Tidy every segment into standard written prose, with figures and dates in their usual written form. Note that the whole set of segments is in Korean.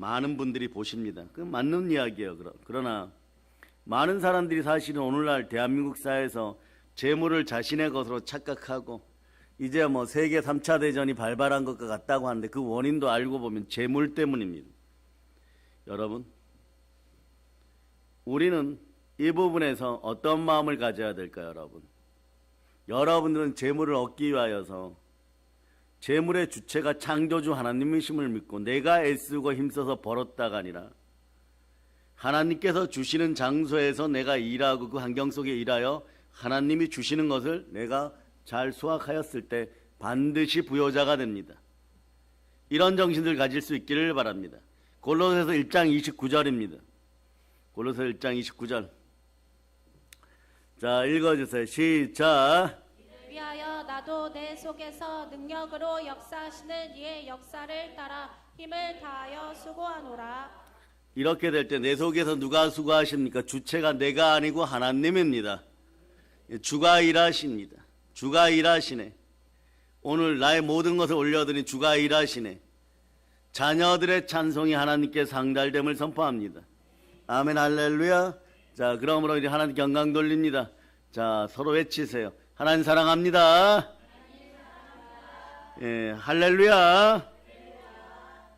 많은 분들이 보십니다. 그 맞는 이야기예요. 그러나 많은 사람들이 사실은 오늘날 대한민국 사회에서 재물을 자신의 것으로 착각하고 이제 뭐 세계 3차 대전이 발발한 것과 같다고 하는데 그 원인도 알고 보면 재물 때문입니다. 여러분, 우리는 이 부분에서 어떤 마음을 가져야 될까요, 여러분? 여러분들은 재물을 얻기 위하여서 재물의 주체가 창조주 하나님이심을 믿고 내가 애쓰고 힘써서 벌었다가 아니라 하나님께서 주시는 장소에서 내가 일하고 그 환경 속에 일하여 하나님이 주시는 것을 내가 잘 수확하였을 때 반드시 부여자가 됩니다. 이런 정신을 가질 수 있기를 바랍니다. 골로새서 1장 29절입니다. 골로새 1장 29절. 자, 읽어주세요. 시작. 위하여 나도 내 속에서 능력으로 역사하시는 이의 역사를 따라 힘을 다하여 수고하노라. 이렇게 될 때 내 속에서 누가 수고하십니까? 주체가 내가 아니고 하나님입니다. 주가 일하십니다. 주가 일하시네. 오늘 나의 모든 것을 올려드린 주가 일하시네. 자녀들의 찬송이 하나님께 상달됨을 선포합니다. 아멘, 할렐루야. 자, 그러므로 이제 하나님께 영광 돌립니다. 자, 서로 외치세요. 하나님 사랑합니다. 예, 할렐루야.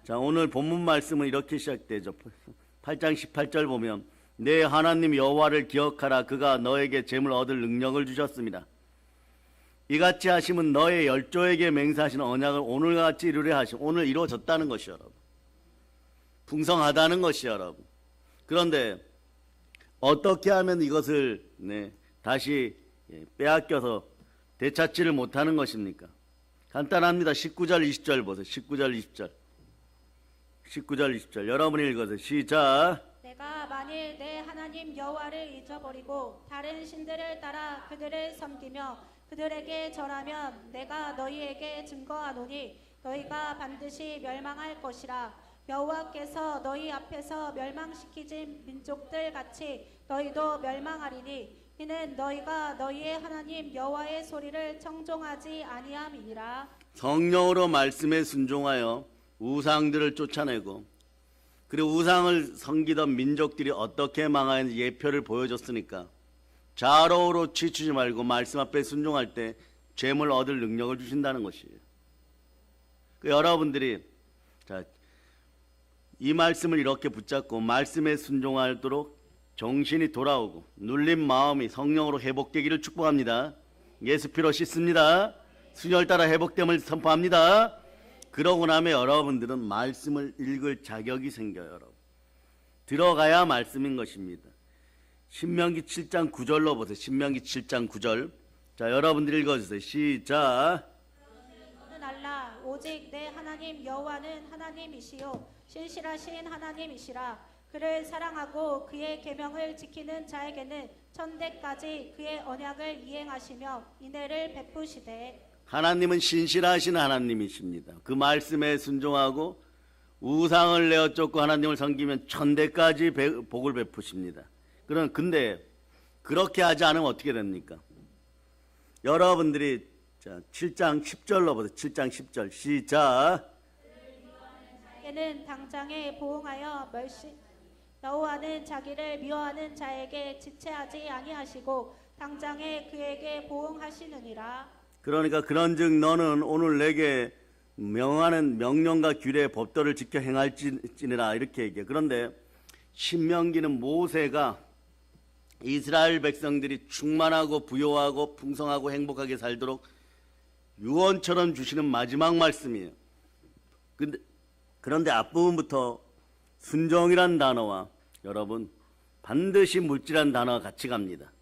자, 오늘 본문 말씀은 이렇게 시작되죠. 8장 18절 보면 내 하나님 여호와를 기억하라. 그가 너에게 재물 얻을 능력을 주셨습니다. 이같이 하시면 너의 열조에게 맹세하신 언약을 오늘같이 이루려 하시고, 오늘 이루어졌다는 것이요, 여러분. 풍성하다는 것이요, 여러분. 그런데 어떻게 하면 이것을 다시 빼앗겨서 되찾지를 못하는 것입니까? 간단합니다. 19절 20절 보세요. 19절 20절. 19절 20절 여러분이 읽어서 시작. 내가 만일 내 하나님 여호와를 잊어버리고 다른 신들을 따라 그들을 섬기며 그들에게 절하면 내가 너희에게 증거하노니 너희가 반드시 멸망할 것이라. 여호와께서 너희 앞에서 멸망시키진 민족들 같이 너희도 멸망하리니 이는 너희가 너희의 하나님 여호와의 소리를 청종하지 아니함이니라. 성령으로 말씀에 순종하여 우상들을 쫓아내고, 그리고 우상을 섬기던 민족들이 어떻게 망하는지 예표를 보여줬으니까 좌로우로 치추지 말고 말씀 앞에 순종할 때 죄물 얻을 능력을 주신다는 것이에요. 여러분들이 이 말씀을 이렇게 붙잡고 말씀에 순종하도록 정신이 돌아오고 눌린 마음이 성령으로 회복되기를 축복합니다. 예수 피로 씻습니다. 순혈 따라 회복됨을 선포합니다. 그러고 나면 여러분들은 말씀을 읽을 자격이 생겨요. 여러분, 들어가야 말씀인 것입니다. 신명기 7장 9절로 보세요. 신명기 7장 9절. 자, 여러분들 읽어주세요. 시작. 너는 알라. 오직 내 하나님 여호와는 하나님이시요 신실하신 하나님이시라. 그를 사랑하고 그의 계명을 지키는 자에게는 천대까지 그의 언약을 이행하시며 인애를 베푸시되. 하나님은 신실하신 하나님이십니다. 그 말씀에 순종하고 우상을 내어 쫓고 하나님을 섬기면 천대까지 복을 베푸십니다. 근데 그렇게 하지 않으면 어떻게 됩니까? 여러분들이 7장 10절로 보세요. 7장 10절 시작. 자에게는 당장에 보응하여 여호와는 자기를 미워하는 자에게 지체하지 아니하시고 당장에 그에게 보응하시느니라. 그러니까 그런즉 너는 오늘 내게 명하는 명령과 규례 법도를 지켜 행할지니라 이렇게 얘기해요. 그런데 신명기는 모세가 이스라엘 백성들이 충만하고 부요하고 풍성하고 행복하게 살도록 유언처럼 주시는 마지막 말씀이에요. 그런데 앞부분부터 순종이란 단어와 여러분 반드시 물질한 단어가 같이 갑니다.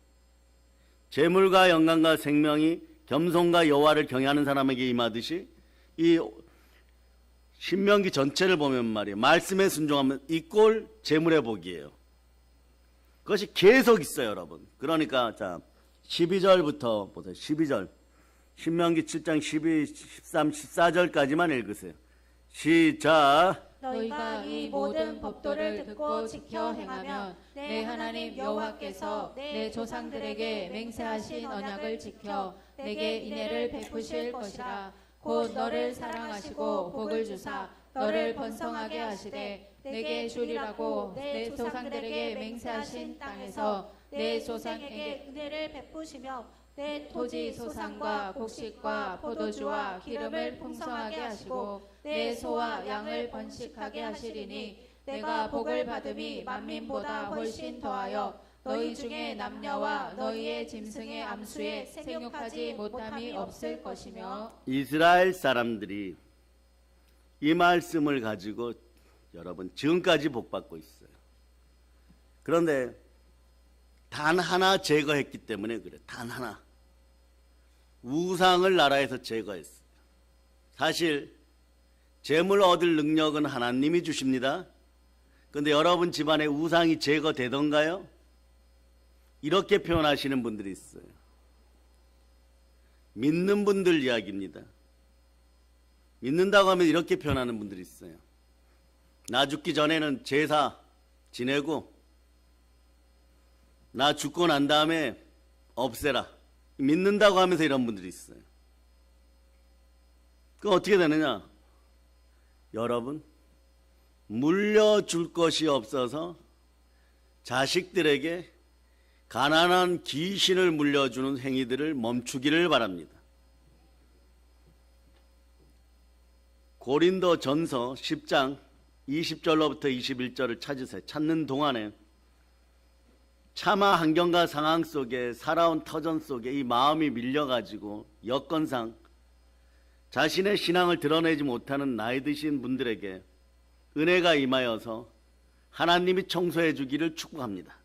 재물과 영광과 생명이 겸손과 여호와를 경외하는 사람에게 임하듯이 이 신명기 전체를 보면 말이에요. 말씀에 순종하면 이꼴 재물의 복이에요. 그것이 계속 있어요, 여러분. 그러니까 12절부터 보세요. 12절. 신명기 7장 12, 13, 14절까지만 읽으세요. 시작. 너희가 이 모든 법도를 듣고 지켜 행하면 내 하나님 여호와께서 내 조상들에게 맹세하신 언약을 지켜 내게 인애를 베푸실 것이라. 곧 너를 사랑하시고 복을 주사 너를 번성하게 하시되 내게 주리라고 내 조상들에게 맹세하신 땅에서 내 조상에게 은혜를 베푸시며 내 토지 소산과 곡식과 포도주와 기름을 풍성하게 하시고 내 소와 양을 번식하게 하시리니 내가 복을 받음이 만민보다 훨씬 더하여 너희 중에 남녀와 너희의 짐승의 암수에 생육하지 못함이 없을 것이며. 이스라엘 사람들이 이 말씀을 가지고 여러분 지금까지 복받고 있어요. 그런데 단 하나 제거했기 때문에 그래. 단 하나. 우상을 나라에서 제거했어요. 사실 재물 얻을 능력은 하나님이 주십니다. 그런데 여러분 집안에 우상이 제거되던가요? 이렇게 표현하시는 분들이 있어요. 믿는 분들 이야기입니다. 믿는다고 하면 이렇게 표현하는 분들이 있어요. 나 죽기 전에는 제사 지내고 나 죽고 난 다음에 없애라. 믿는다고 하면서 이런 분들이 있어요. 그럼 어떻게 되느냐? 여러분, 물려줄 것이 없어서 자식들에게 가난한 귀신을 물려주는 행위들을 멈추기를 바랍니다. 고린도 전서 10장 20절로부터 21절을 찾으세요. 찾는 동안에 차마 환경과 상황 속에 살아온 터전 속에 이 마음이 밀려가지고 여건상 자신의 신앙을 드러내지 못하는 나이 드신 분들에게 은혜가 임하여서 하나님이 청소해 주기를 축복합니다.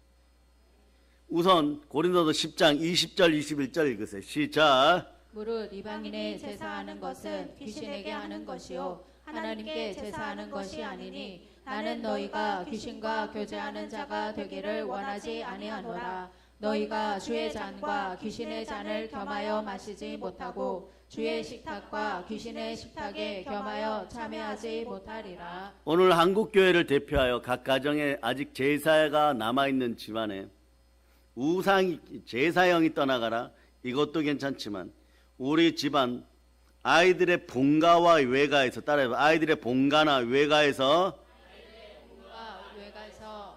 우선 고린도서 10장 20절 21절 읽으세요. 시작. 무릇 이방인의 제사하는 것은 귀신에게 하는 것이요 하나님께 제사하는 것이 아니니 나는 너희가 귀신과 교제하는 자가 되기를 원하지 아니하노라. 너희가 주의 잔과 귀신의 잔을 겸하여 마시지 못하고 주의 식탁과 귀신의 식탁에 겸하여 참여하지 못하리라. 오늘 한국교회를 대표하여 각 가정에 아직 제사가 남아있는 집안에 우상이 제사형이 떠나가라. 이것도 괜찮지만 우리 집안 아이들의 본가와 외가에서 따라해봐. 아이들의 본가나 외가에서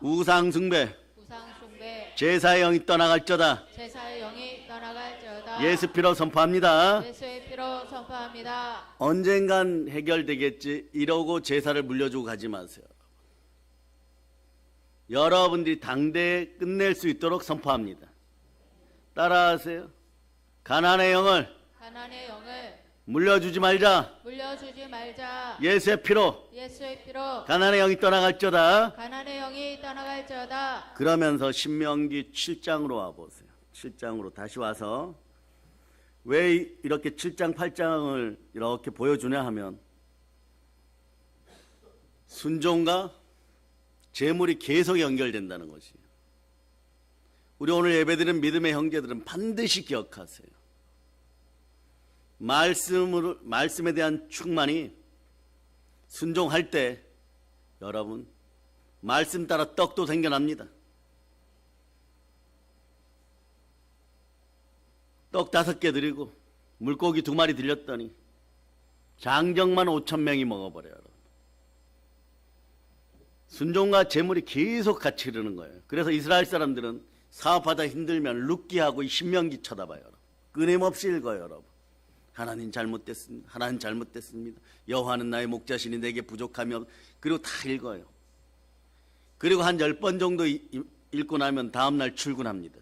우상 숭배 제사의 영이 떠나갈저다. 제사의 영이 떠나갈저다. 예수 피로 선포합니다. 예수의 피로 선포합니다. 언젠간 해결되겠지 이러고 제사를 물려주고 가지 마세요. 여러분들이 당대에 끝낼 수 있도록 선포합니다. 따라하세요. 가난의 영을 물려주지 말자. 예수의 피로 가난의 영이 떠나갈저다. 그러면서 신명기 7장으로 와보세요. 7장으로 다시 와서 왜 이렇게 7장 8장을 이렇게 보여주냐 하면 순종과 재물이 계속 연결된다는 것이에요. 우리 오늘 예배드린 믿음의 형제들은 반드시 기억하세요. 말씀에 대한 충만이 순종할 때 여러분 말씀 따라 떡도 생겨납니다. 떡 5개 드리고 물고기 2마리 들렸더니 장정만 5,000명이 먹어버려요. 순종과 재물이 계속 같이 흐르는 거예요. 그래서 이스라엘 사람들은 사업하다 힘들면 룻기하고 신명기 쳐다봐요. 끊임없이 읽어요. 여러분. 하나님 잘못됐습니다. 하나님 잘못됐습니다. 여호와는 나의 목자시니 내게 부족함이 없. 그리고 다 읽어요. 그리고 한 10번 정도 읽고 나면 다음날 출근합니다.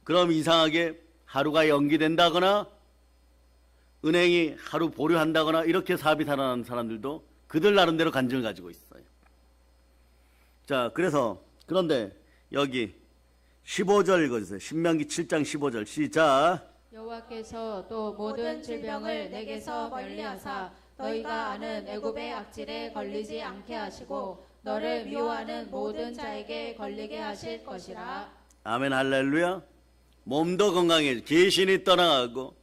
그럼 이상하게 하루가 연기된다거나 은행이 하루 보류한다거나 이렇게 사업이 살아나는 사람들도 그들 나름대로 간증을 가지고 있어요. 자, 그런데 여기 15절 읽어주세요. 신명기 7장 15절 시작. 여호와께서 또 모든 질병을 내게서 멀리하사 너희가 아는 애굽의 악질에 걸리지 않게 하시고 너를 미워하는 모든 자에게 걸리게 하실 것이라. 아멘 할렐루야. 몸도 건강해지고 귀신이 떠나가고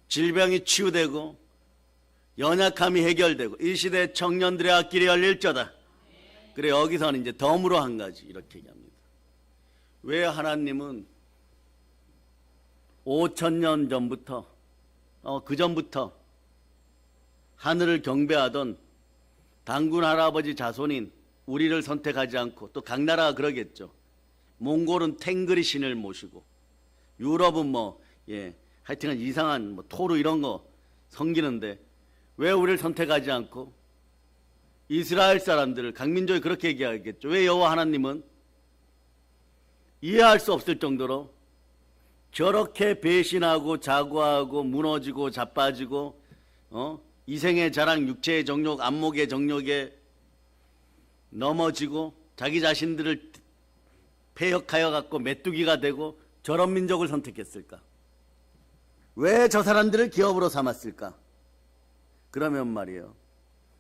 질병이 치유되고 연약함이 해결되고 이 시대 청년들의 앞길이 열릴저다. 그래 여기서는 이제 덤으로 한 가지 이렇게 얘기합니다. 왜 하나님은 5,000년 전부터 그 전부터 하늘을 경배하던 단군 할아버지 자손인 우리를 선택하지 않고 또 각 나라가 그러겠죠. 몽골은 탱그리 신을 모시고 유럽은 하여튼간 이상한 토르 이런 거 섬기는데 왜 우리를 선택하지 않고 이스라엘 사람들을 각 민족이 그렇게 얘기하겠죠. 왜 여호와 하나님은 이해할 수 없을 정도로 저렇게 배신하고 자고하고 무너지고 자빠지고 이생의 자랑, 육체의 정욕, 안목의 정욕에 넘어지고 자기 자신들을 폐역하여 갖고 메뚜기가 되고 저런 민족을 선택했을까? 왜 저 사람들을 기업으로 삼았을까? 그러면 말이에요.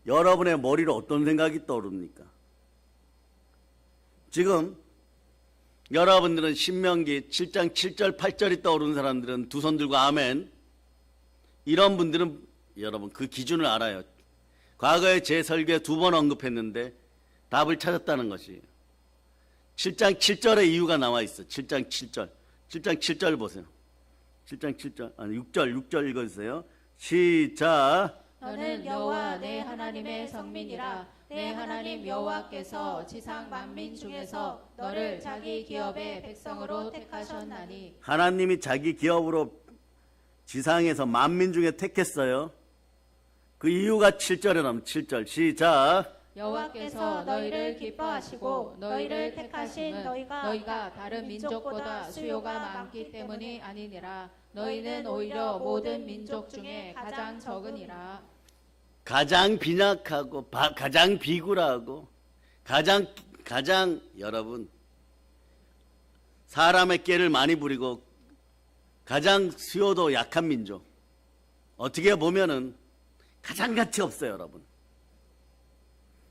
여러분의 머리로 어떤 생각이 떠오릅니까? 지금 여러분들은 신명기 7장 7절 8절이 떠오르는 사람들은 두 손 들고 아멘. 이런 분들은 여러분 그 기준을 알아요. 과거에 제 설교에 2번 언급했는데 답을 찾았다는 것이에요. 7장 7절의 이유가 나와 있어. 7장 7절. 7장 7절 보세요. 7장 7절. 아니 6절 읽어주세요. 시작. 너는 여호와 내 하나님의 성민이라. 내 하나님 여호와께서 지상 만민 중에서 너를 자기 기업의 백성으로 택하셨나니. 하나님이 자기 기업으로 지상에서 만민 중에 택했어요. 그 이유가 7절에 나오면 7절 시작. 여호와께서 너희를 기뻐하시고 너희를 택하신 너희가 다른 민족보다 수요가 많기 때문이 아니니라. 너희는 오히려 모든 민족 중에 가장 적으니라. 가장 빈약하고 가장 비굴하고 가장 여러분 사람의 깨를 많이 부리고 가장 수요도 약한 민족. 어떻게 보면은 가장 가치 없어요, 여러분.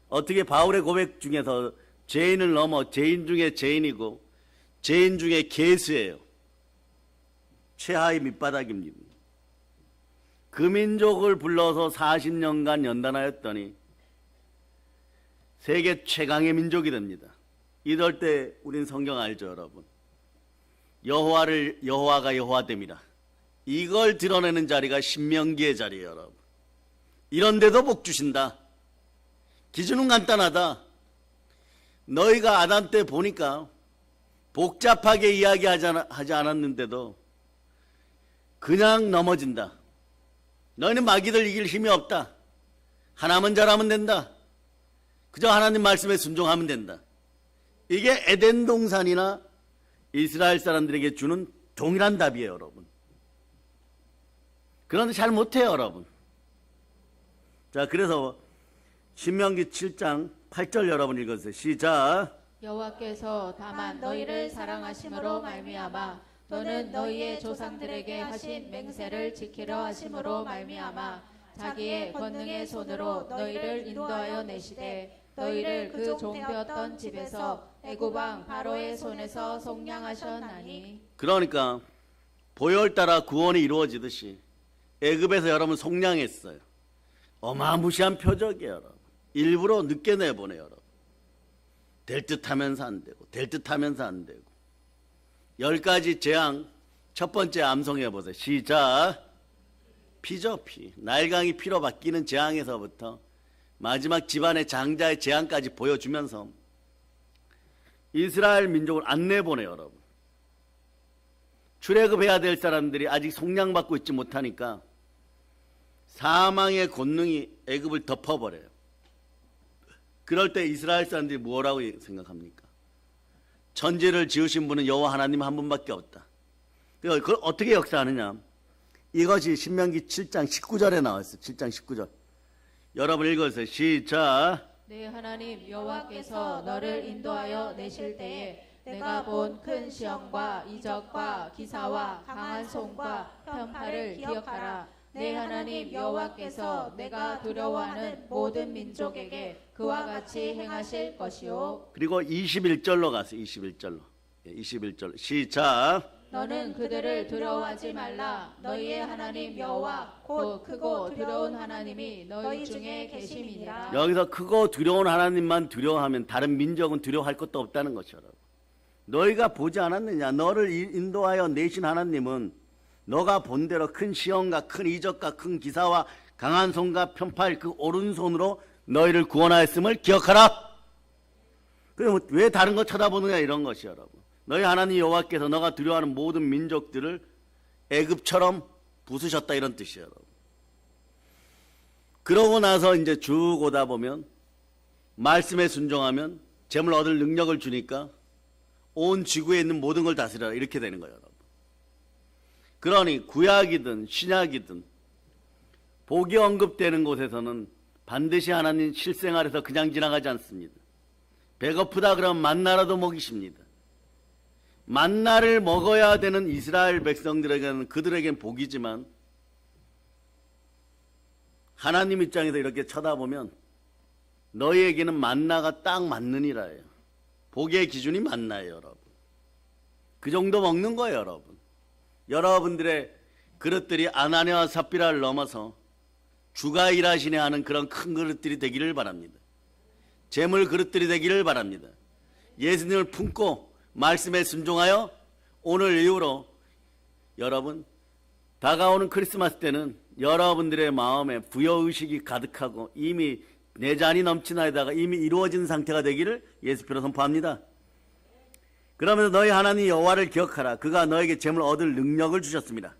어떻게 바울의 고백 중에서 죄인을 넘어 죄인 중에 죄인이고 죄인 중에 괴수예요. 최하의 밑바닥입니다. 그 민족을 불러서 40년간 연단하였더니 세계 최강의 민족이 됩니다. 이럴 때 우린 성경 알죠, 여러분. 여호와가 여호와됨이라. 이걸 드러내는 자리가 신명기의 자리예요, 여러분. 이런데도 복 주신다. 기준은 간단하다. 너희가 아담 때 보니까 복잡하게 이야기하지 않았는데도 그냥 넘어진다. 너희는 마귀들 이길 힘이 없다. 하나만 잘하면 된다. 그저 하나님 말씀에 순종하면 된다. 이게 에덴 동산이나 이스라엘 사람들에게 주는 동일한 답이에요, 여러분. 그런데 잘 못해요, 여러분. 자, 그래서 신명기 7장 8절 여러분 읽어주세요. 시작. 여호와께서 다만 너희를 사랑하심으로 말미암아 또는 너희의 조상들에게 하신 맹세를 지키려 하심으로 말미암아 자기의 권능의 손으로 너희를 인도하여 내시되 너희를 그 종되었던 집에서 애굽 왕 바로의 손에서 속량하셨나니. 그러니까 보혈 따라 구원이 이루어지듯이 애굽에서 여러분 속량했어요. 어마무시한 표적이에요, 여러분. 일부러 늦게 내보내요, 여러분. 될 듯하면서 안 되고 될 듯하면서 안 되고. 10가지 재앙 첫 번째 암송해 보세요. 시작. 피죠, 피. 나일강이 피로 바뀌는 재앙에서부터 마지막 집안의 장자의 재앙까지 보여주면서 이스라엘 민족을 안 내보내요, 여러분. 출애굽해야 될 사람들이 아직 속량받고 있지 못하니까 사망의 권능이 애굽을 덮어버려요. 그럴 때 이스라엘 사람들이 뭐라고 생각합니까? 천지를 지으신 분은 여호와 하나님 한 분밖에 없다. 그걸 어떻게 역사하느냐? 이것이 신명기 7장 19절에 나와있어요. 7장 19절. 여러분 읽어주세요. 시작. 내 하나님 여호와께서 너를 인도하여 내실 때에 내가 본 큰 시험과 이적과 기사와 강한 손과 편팔을 기억하라. 내 하나님 여호와께서 내가 두려워하는 모든 민족에게 그와 같이 행하실 것이요. 그리고 21절로 가세요. 21절로. 21절. 시작. 너는 그들을 두려워하지 말라. 너희의 하나님 여호와 곧 크고 두려운 하나님이 너희 중에 계심이니라. 여기서 크고 두려운 하나님만 두려워하면 다른 민족은 두려워할 것도 없다는 것처럼. 너희가 보지 않았느냐? 너를 인도하여 내신 하나님은 너가 본 대로 큰 시험과 큰 이적과 큰 기사와 강한 손과 편팔 그 오른손으로 너희를 구원하였음을 기억하라. 그럼 왜 다른 거 쳐다보느냐 이런 것이 여러분. 너희 하나님 여호와께서 너가 두려워하는 모든 민족들을 애굽처럼 부수셨다 이런 뜻이에요 여러분. 그러고 나서 이제 쭉 오다 보면 말씀에 순종하면 재물 얻을 능력을 주니까 온 지구에 있는 모든 걸 다스려라 이렇게 되는 거예요 여러분. 그러니 구약이든 신약이든 복이 언급되는 곳에서는 반드시 하나님 실생활에서 그냥 지나가지 않습니다. 배고프다 그러면 만나라도 먹이십니다. 만나를 먹어야 되는 이스라엘 백성들에게는 그들에겐 복이지만 하나님 입장에서 이렇게 쳐다보면 너희에게는 만나가 딱 맞느니라예요. 복의 기준이 만나예요 여러분. 그 정도 먹는 거예요 여러분. 여러분들의 그릇들이 아나니아와 삽비라를 넘어서 주가 일하시네 하는 그런 큰 그릇들이 되기를 바랍니다. 재물 그릇들이 되기를 바랍니다. 예수님을 품고 말씀에 순종하여 오늘 이후로 여러분 다가오는 크리스마스 때는 여러분들의 마음에 부여의식이 가득하고 이미 내 잔이 넘치나이다가 이미 이루어진 상태가 되기를 예수께로 선포합니다. 그러면서 너희 하나님 여호와를 기억하라. 그가 너에게 재물 얻을 능력을 주셨습니다.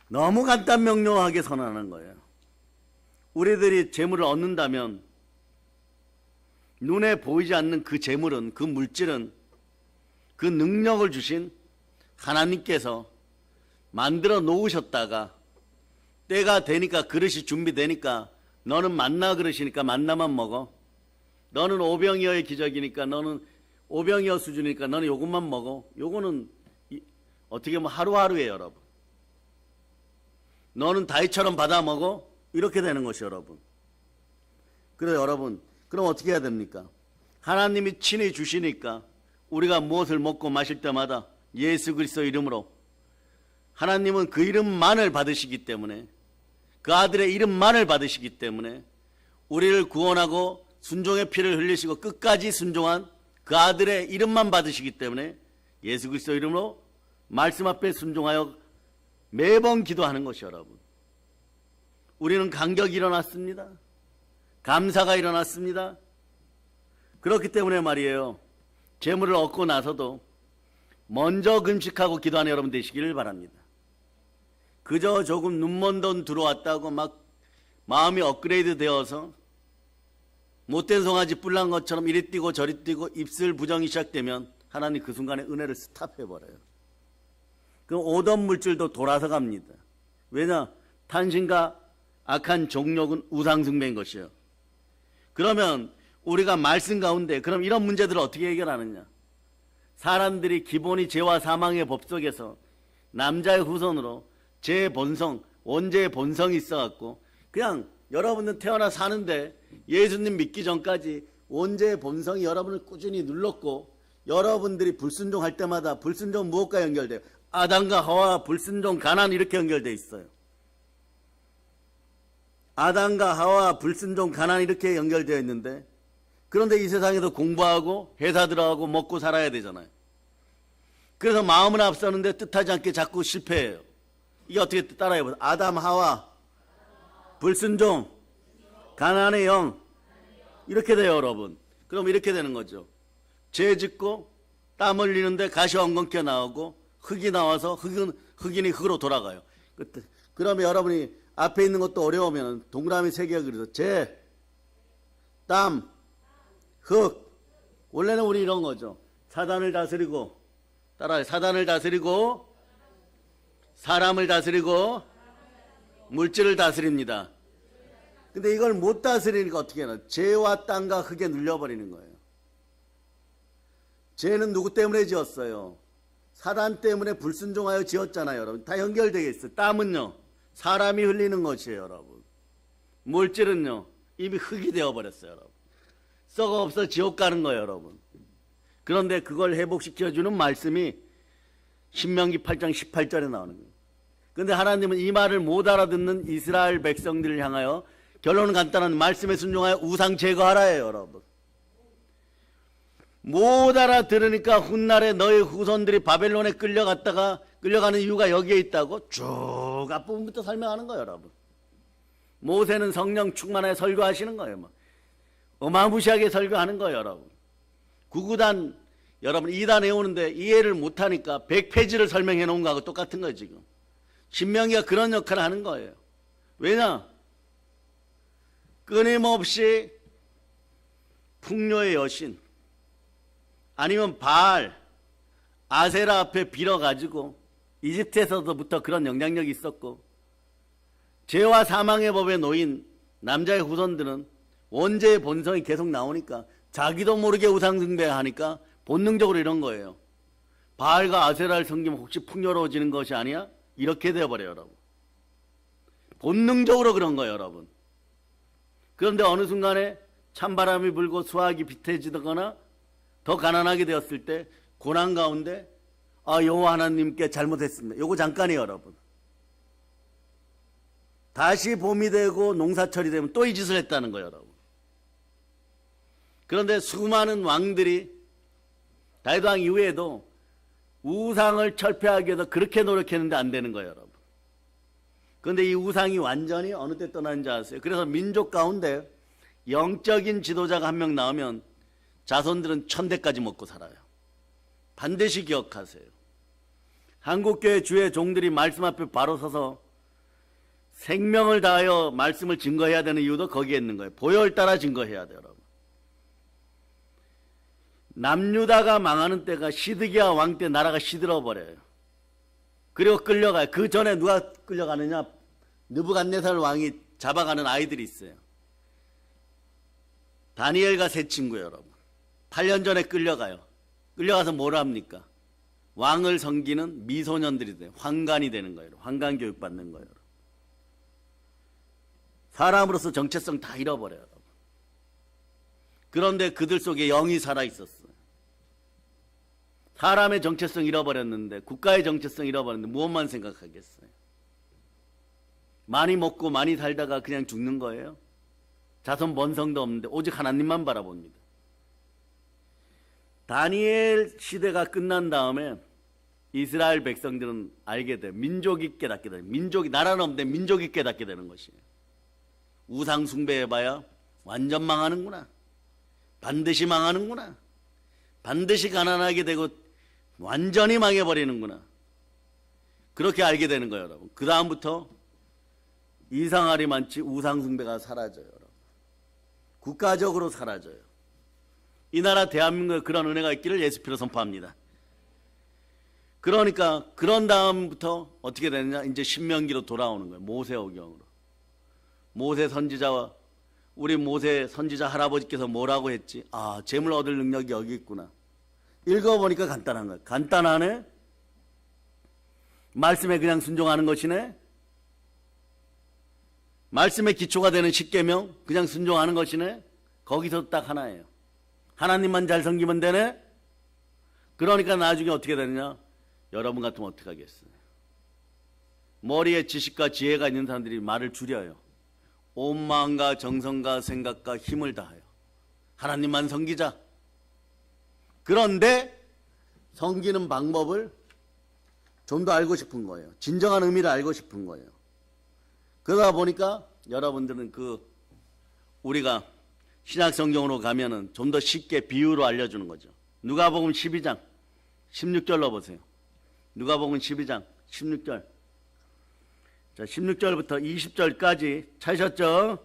너무 간단 명료하게 선언하는 거예요. 우리들이 재물을 얻는다면 눈에 보이지 않는 그 재물은, 그 물질은 그 능력을 주신 하나님께서 만들어 놓으셨다가 때가 되니까 그릇이 준비되니까 너는 만나 그릇이니까 만나만 먹어. 너는 오병이어의 기적이니까 너는 오병이어 수준이니까 너는 요것만 먹어. 요거는 어떻게 보면 하루하루예요 여러분. 너는 다이처럼 받아 먹어. 이렇게 되는 것이 여러분. 그래서 여러분 그럼 어떻게 해야 됩니까? 하나님이 친히 주시니까 우리가 무엇을 먹고 마실 때마다 예수 그리스도 이름으로 하나님은 그 이름만을 받으시기 때문에 그 아들의 이름만을 받으시기 때문에 우리를 구원하고 순종의 피를 흘리시고 끝까지 순종한 그 아들의 이름만 받으시기 때문에 예수 그리스도 이름으로 말씀 앞에 순종하여 매번 기도하는 것이 여러분. 우리는 간격이 일어났습니다. 감사가 일어났습니다. 그렇기 때문에 말이에요. 재물을 얻고 나서도 먼저 금식하고 기도하는 여러분 되시기를 바랍니다. 그저 조금 눈먼 돈 들어왔다고 막 마음이 업그레이드 되어서 못된 송아지 뿔난 것처럼 이리 뛰고 저리 뛰고 입술 부정이 시작되면 하나님 그 순간에 은혜를 스탑해버려요. 그럼 오던 물질도 돌아서 갑니다. 왜냐? 탄신과 악한 종욕은 우상숭배인 것이에요. 그러면 우리가 말씀 가운데 그럼 이런 문제들을 어떻게 해결하느냐? 사람들이 기본이 죄와 사망의 법 속에서 남자의 후손으로 제 본성, 원죄의 본성이 있어갖고 그냥 여러분은 태어나 사는데 예수님 믿기 전까지 원죄의 본성이 여러분을 꾸준히 눌렀고 여러분들이 불순종할 때마다 불순종 무엇과 연결돼요? 아담과 하와 불순종 가난 이렇게 연결돼 있어요. 아담과 하와 불순종 가난 이렇게 연결되어 있는데 그런데 이 세상에서 공부하고 회사 들어가고 먹고 살아야 되잖아요. 그래서 마음은 앞서는데 뜻하지 않게 자꾸 실패해요. 이게 어떻게 따라해보세요. 아담 하와 불순종 가난의 영 이렇게 돼요 여러분. 그럼 이렇게 되는 거죠. 죄 짓고 땀 흘리는데 가시와 엉겅퀴가 나오고 흙이 나와서 흑인이 흙으로 돌아가요. 그러면 여러분이 앞에 있는 것도 어려우면 동그라미 3개가 그려서 죄, 땀, 흙. 원래는 우리 이런 거죠. 사단을 다스리고 따라해. 사단을 다스리고 사람을 다스리고 물질을 다스립니다. 근데 이걸 못 다스리니까 어떻게 하나? 죄와 땅과 흙에 눌려버리는 거예요. 죄는 누구 때문에 지었어요? 사단 때문에 불순종하여 지었잖아요 여러분. 다 연결되어 있어요. 땀은요 사람이 흘리는 것이에요 여러분. 물질은요 이미 흙이 되어버렸어요 여러분. 썩어 없어 지옥 가는 거예요 여러분. 그런데 그걸 회복시켜주는 말씀이 신명기 8장 18절에 나오는 거예요. 그런데 하나님은 이 말을 못 알아듣는 이스라엘 백성들을 향하여 결론은 간단한 말씀에 순종하여 우상 제거하라예요 여러분. 못 알아들으니까 훗날에 너희 후손들이 바벨론에 끌려가는 이유가 여기에 있다고 쭉 앞부분부터 설명하는 거예요 여러분. 모세는 성령 충만하여 설교하시는 거예요. 막. 어마무시하게 설교하는 거예요, 여러분. 구구단 여러분 2단 외우는데 이해를 못하니까 100페이지를 설명해 놓은 거하고 똑같은 거예요. 지금 신명기가 그런 역할을 하는 거예요. 왜냐? 끊임없이 풍요의 여신 아니면 바알, 아세라 앞에 빌어가지고 이집트에서부터 그런 영향력이 있었고, 죄와 사망의 법에 놓인 남자의 후손들은 원죄의 본성이 계속 나오니까 자기도 모르게 우상숭배하니까 본능적으로 이런 거예요. 바알과 아세라를 섬기면 혹시 풍요로워지는 것이 아니야? 이렇게 되어버려요, 여러분. 본능적으로 그런 거예요, 여러분. 그런데 어느 순간에 찬바람이 불고 수확이 비태지거나 더 가난하게 되었을 때 고난 가운데 여호와 하나님께 잘못했습니다. 요거 잠깐이에요, 여러분. 다시 봄이 되고 농사철이 되면 또 이 짓을 했다는 거예요, 여러분. 그런데 수많은 왕들이 다윗 왕 이후에도 우상을 철폐하기 위해서 그렇게 노력했는데 안 되는 거예요, 여러분. 그런데 이 우상이 완전히 어느 때 떠나는지 아세요? 그래서 민족 가운데 영적인 지도자가 한 명 나오면 자손들은 1000대까지 먹고 살아요. 반드시 기억하세요. 한국교회 주의 종들이 말씀 앞에 바로 서서 생명을 다하여 말씀을 증거해야 되는 이유도 거기에 있는 거예요. 보혈 따라 증거해야 돼요, 여러분. 남유다가 망하는 때가 시드기야 왕 때 나라가 시들어버려요. 그리고 끌려가요. 그 전에 누가 끌려가느냐? 느부갓네살 왕이 잡아가는 아이들이 있어요. 다니엘과 세 친구예요, 여러분. 8년 전에 끌려가요. 끌려가서 뭘 합니까? 왕을 섬기는 미소년들이 돼요. 환관이 되는 거예요. 환관 교육 받는 거예요. 사람으로서 정체성 다 잃어버려요, 여러분. 그런데 그들 속에 영이 살아 있었어요. 사람의 정체성 잃어버렸는데, 국가의 정체성 잃어버렸는데 무엇만 생각하겠어요? 많이 먹고 많이 살다가 그냥 죽는 거예요? 자손 번성도 없는데 오직 하나님만 바라봅니다. 다니엘 시대가 끝난 다음에 이스라엘 백성들은 알게 돼요. 민족이 깨닫게 돼요. 민족이, 나라는 없는데 민족이 깨닫게 되는 것이에요. 우상 숭배해봐야 완전 망하는구나. 반드시 망하는구나. 반드시 가난하게 되고 완전히 망해버리는구나. 그렇게 알게 되는 거예요, 여러분. 그 다음부터 이상하리 많지 우상 숭배가 사라져요, 여러분. 국가적으로 사라져요. 이 나라 대한민국에 그런 은혜가 있기를 예수 피로 선포합니다. 그러니까 그런 다음부터 어떻게 되느냐? 이제 신명기로 돌아오는 거예요. 모세오경으로. 모세 선지자와 우리 모세 선지자 할아버지께서 뭐라고 했지? 재물 얻을 능력이 여기 있구나. 읽어보니까 간단한 거예요. 간단하네? 말씀에 그냥 순종하는 것이네? 말씀의 기초가 되는 십계명 그냥 순종하는 것이네? 거기서 딱 하나예요. 하나님만 잘 섬기면 되네? 그러니까 나중에 어떻게 되느냐? 여러분 같으면 어떻게 하겠어요? 머리에 지식과 지혜가 있는 사람들이 말을 줄여요. 온 마음과 정성과 생각과 힘을 다하여 하나님만 섬기자. 그런데 섬기는 방법을 좀 더 알고 싶은 거예요. 진정한 의미를 알고 싶은 거예요. 그러다 보니까 여러분들은 우리가 신약 성경으로 가면은 좀 더 쉽게 비유로 알려주는 거죠. 누가복음 12장 16절로 보세요. 누가복음 12장 16절. 자, 16절부터 20절까지 찾으셨죠?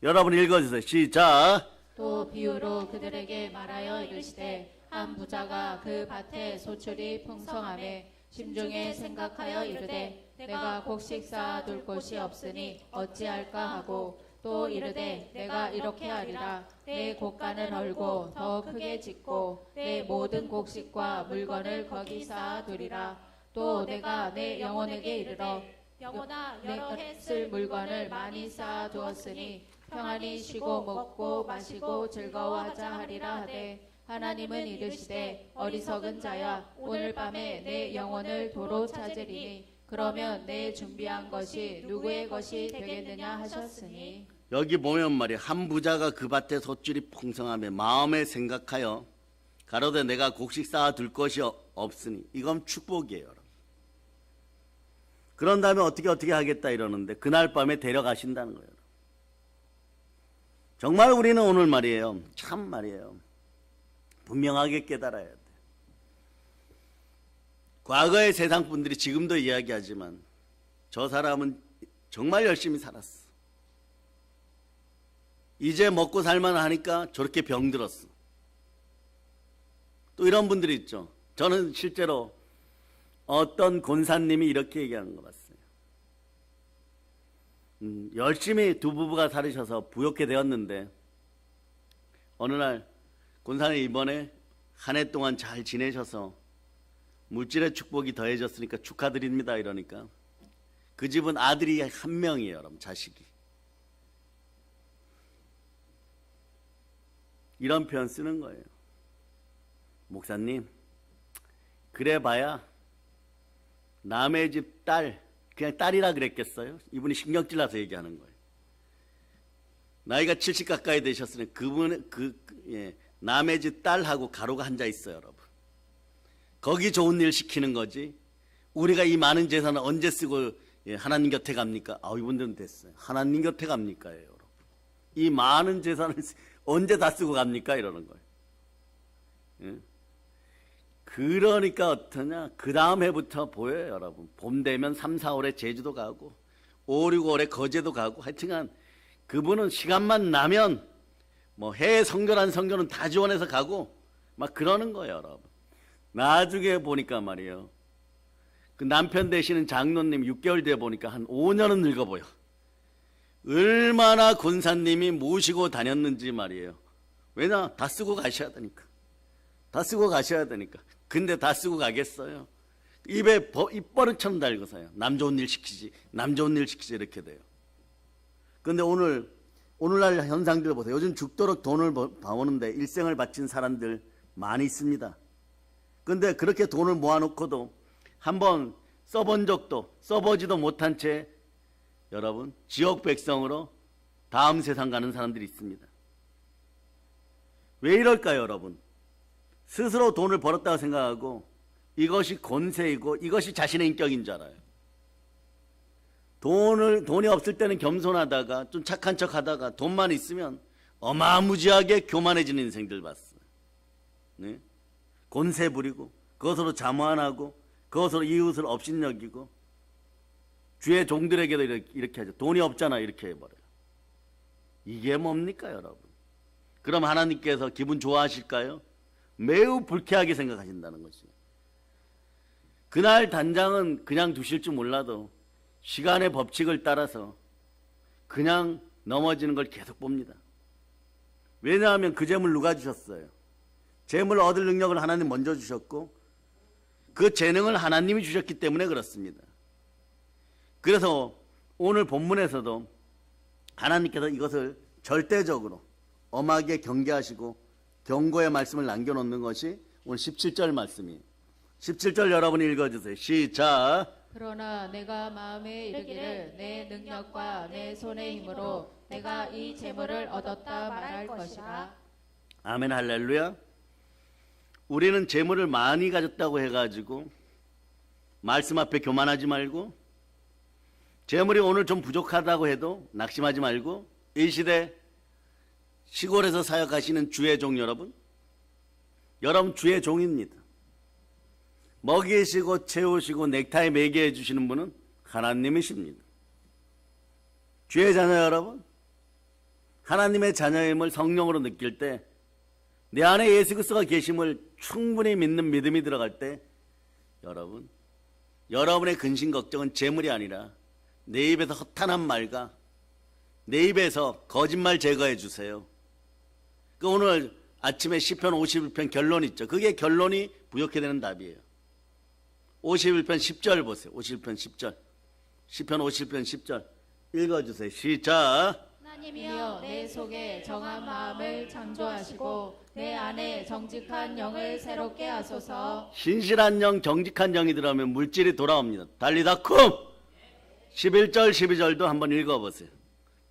여러분 읽어주세요. 시작. 또 비유로 그들에게 말하여 이르시되 한 부자가 그 밭에 소출이 풍성함에 심중에 생각하여 이르되 내가 곡식 쌓아둘 곳이 없으니 어찌할까 하고 또 이르되 내가 이렇게 하리라. 내 곡간을 헐고 더 크게 짓고 내 모든 곡식과 물건을 거기 쌓아두리라. 또 내가 내 영혼에게 이르러 영혼아 여러 해 쓸 물건을 많이 쌓아두었으니 평안히 쉬고 먹고 마시고 즐거워하자 하리라 하되 하나님은 이르시되 어리석은 자야 오늘 밤에 내 영혼을 도로 찾으리니 그러면 내 준비한 것이 누구의 것이 되겠느냐 하셨으니. 여기 보면 말이야, 한 부자가 그 밭에 소출이 풍성함에 마음에 생각하여 가로되 내가 곡식 쌓아둘 것이 없으니. 이건 축복이에요, 여러분. 그런 다음에 어떻게 하겠다 이러는데 그날 밤에 데려가신다는 거예요. 정말 우리는 오늘 말이에요. 참 말이에요. 분명하게 깨달아야 돼. 과거의 세상 분들이 지금도 이야기하지만 저 사람은 정말 열심히 살았어. 이제 먹고 살만 하니까 저렇게 병들었어. 또 이런 분들이 있죠. 저는 실제로 어떤 권사님이 이렇게 얘기하는 거 봤어요. 열심히 두 부부가 살으셔서 부욕해 되었는데 어느 날 권사님 이번에 한 해 동안 잘 지내셔서 물질의 축복이 더해졌으니까 축하드립니다 이러니까 그 집은 아들이 한 명이에요. 여러분, 자식이. 이런 표현 쓰는 거예요. 목사님, 그래봐야 남의 집 딸, 그냥 딸이라 그랬겠어요? 이분이 신경질 나서 얘기하는 거예요. 나이가 70 가까이 되셨으니 그분은 남의 집 딸하고 가로가 앉아 있어요, 여러분. 거기 좋은 일 시키는 거지. 우리가 이 많은 재산을 언제 쓰고 하나님 곁에 갑니까? 이분들은 됐어요. 하나님 곁에 갑니까? 여러분. 이 많은 재산을 언제 다 쓰고 갑니까? 이러는 거예요. 예? 그러니까 어떠냐? 그 다음 해부터 보여요, 여러분. 봄 되면 3, 4월에 제주도 가고 5, 6, 5월에 거제도 가고 하여튼간 그분은 시간만 나면 뭐 해외 선교란 선교는 다 지원해서 가고 막 그러는 거예요, 여러분. 나중에 보니까 말이에요. 그 남편 되시는 장로님 6개월 뒤에 보니까 한 5년은 늙어 보여. 얼마나 권사님이 모시고 다녔는지 말이에요. 왜냐? 다 쓰고 가셔야 되니까. 다 쓰고 가셔야 되니까. 근데 다 쓰고 가겠어요? 입에 입버릇처럼 달고서요. 남 좋은 일 시키지, 남 좋은 일 시키지 이렇게 돼요. 근데 오늘날 현상들 보세요. 요즘 죽도록 돈을 버는데 일생을 바친 사람들 많이 있습니다. 근데 그렇게 돈을 모아놓고도 한번 써본 적도 써보지도 못한 채 여러분 지역 백성으로 다음 세상 가는 사람들이 있습니다. 왜 이럴까요, 여러분? 스스로 돈을 벌었다고 생각하고 이것이 권세이고 이것이 자신의 인격인 줄 알아요. 돈이 없을 때는 겸손하다가 좀 착한 척 하다가 돈만 있으면 어마무지하게 교만해지는 인생들 봤어요. 네? 권세 부리고 그것으로 자만하고 그것으로 이웃을 업신여기고 주의 종들에게도 이렇게 하죠. 돈이 없잖아 이렇게 해버려요. 이게 뭡니까, 여러분? 그럼 하나님께서 기분 좋아하실까요? 매우 불쾌하게 생각하신다는 것이에요. 그날 단장은 그냥 두실 줄 몰라도 시간의 법칙을 따라서 그냥 넘어지는 걸 계속 봅니다. 왜냐하면 그 재물 누가 주셨어요? 재물 얻을 능력을 하나님 먼저 주셨고 그 재능을 하나님이 주셨기 때문에 그렇습니다. 그래서 오늘 본문에서도 하나님께서 이것을 절대적으로 엄하게 경계하시고 경고의 말씀을 남겨놓는 것이 오늘 17절 말씀이에요. 17절 여러분이 읽어주세요. 시작. 그러나 내가 마음에 이르기를 내 능력과 내 손의 힘으로 내가 이 재물을 얻었다 말할 것이라. 아멘 할렐루야. 우리는 재물을 많이 가졌다고 해가지고 말씀 앞에 교만하지 말고 재물이 오늘 좀 부족하다고 해도 낙심하지 말고 이 시대 시골에서 사역하시는 주의 종 여러분 주의 종입니다. 먹이시고 채우시고 넥타이 매게 해주시는 분은 하나님이십니다. 주의 자녀 여러분, 하나님의 자녀임을 성령으로 느낄 때 내 안에 예수 그리스도가 계심을 충분히 믿는 믿음이 들어갈 때 여러분, 여러분의 근심 걱정은 재물이 아니라 내 입에서 허탄한 말과 내 입에서 거짓말 제거해 주세요. 그 오늘 아침에 시편 51편 결론 있죠. 그게 결론이 부족해 되는 답이에요. 51편 10절 보세요. 51편 10절. 시편 51편 10절 읽어주세요. 시작. 하나님이여 내 속에 정한 마음을 창조하시고 내 안에 정직한 영을 새롭게 하소서. 신실한 영, 정직한 영이 들어오면 물질이 돌아옵니다. 달리다쿰. 11절 12절도 한번 읽어보세요.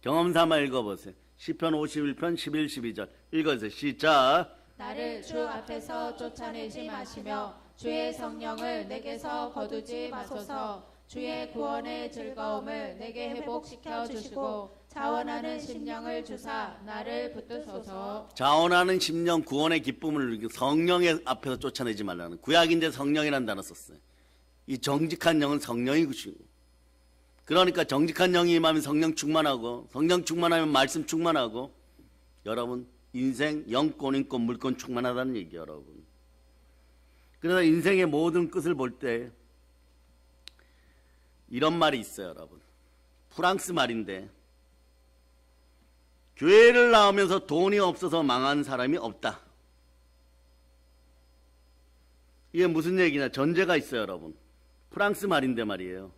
경험 삼아 읽어보세요. 시편 51편 11, 12절 읽어주세요. 시작. 나를 주 앞에서 쫓아내지 마시며 주의 성령을 내게서 거두지 마소서. 주의 구원의 즐거움을 내게 회복시켜 주시고 자원하는 심령을 주사 나를 붙드소서. 자원하는 심령, 구원의 기쁨을 성령의 앞에서 쫓아내지 말라는, 구약인데 성령이라는 단어 썼어요. 이 정직한 영은 성령이 구시고, 그러니까 정직한 영이 임하면 성령 충만하고, 성령 충만하면 말씀 충만하고, 여러분 인생 영권, 인권, 물권 충만하다는 얘기예요, 여러분. 그래서 인생의 모든 끝을 볼 때 이런 말이 있어요, 여러분. 프랑스 말인데, 교회를 나오면서 돈이 없어서 망한 사람이 없다. 이게 무슨 얘기냐? 전제가 있어요, 여러분. 프랑스 말인데 말이에요.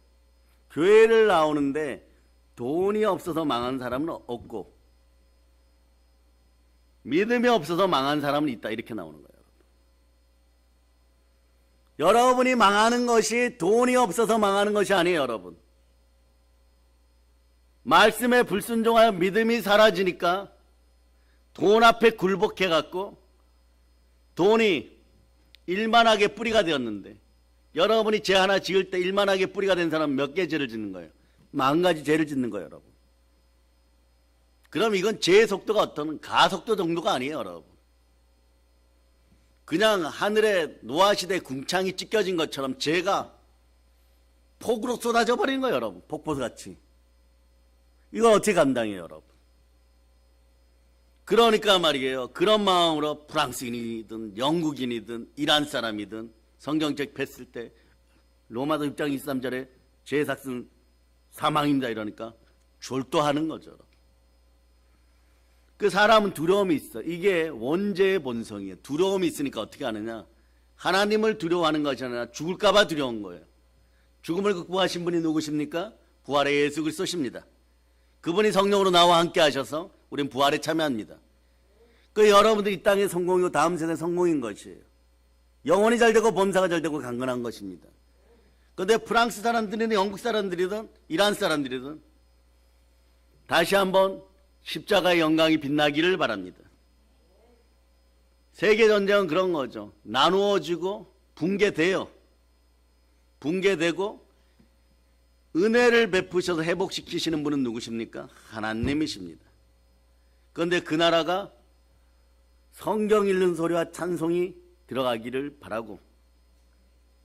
교회를 나오는데 돈이 없어서 망한 사람은 없고, 믿음이 없어서 망한 사람은 있다. 이렇게 나오는 거예요. 여러분이 망하는 것이 돈이 없어서 망하는 것이 아니에요, 여러분. 말씀에 불순종하여 믿음이 사라지니까 돈 앞에 굴복해갖고 돈이 일만하게 뿌리가 되었는데, 여러분이 죄 하나 지을 때 일만하게 뿌리가 된 사람은 몇 개 죄를 짓는 거예요? 10가지 죄를 짓는 거예요, 여러분. 그럼 이건 죄의 속도가 어떤 가속도 정도가 아니에요, 여러분. 그냥 하늘에 노아시대 궁창이 찢겨진 것처럼 죄가 폭우로 쏟아져 버리는 거예요, 여러분. 폭포수같이. 이거 어떻게 감당해요, 여러분? 그러니까 말이에요. 그런 마음으로 프랑스인이든 영국인이든 이란 사람이든 성경책 폈을 때 로마서 6장 23절에 죄의 삭은 사망입니다 이러니까 졸도하는 거죠, 여러분. 그 사람은 두려움이 있어. 이게 원죄의 본성이에요. 두려움이 있으니까 어떻게 하느냐? 하나님을 두려워하는 것이 아니라 죽을까 봐 두려운 거예요. 죽음을 극복하신 분이 누구십니까? 부활의 예수 그리스도십니다. 그분이 성령으로 나와 함께 하셔서 우린 부활에 참여합니다. 그 여러분들 이 땅의 성공이고 다음 세대 성공인 것이에요. 영혼이 잘 되고 범사가 잘 되고 강건한 것입니다. 그런데 프랑스 사람들이든 영국 사람들이든 이란 사람들이든 다시 한번 십자가의 영광이 빛나기를 바랍니다. 세계전쟁은 그런 거죠. 나누어지고 붕괴되고 은혜를 베푸셔서 회복시키시는 분은 누구십니까? 하나님이십니다. 그런데 그 나라가 성경 읽는 소리와 찬송이 들어가기를 바라고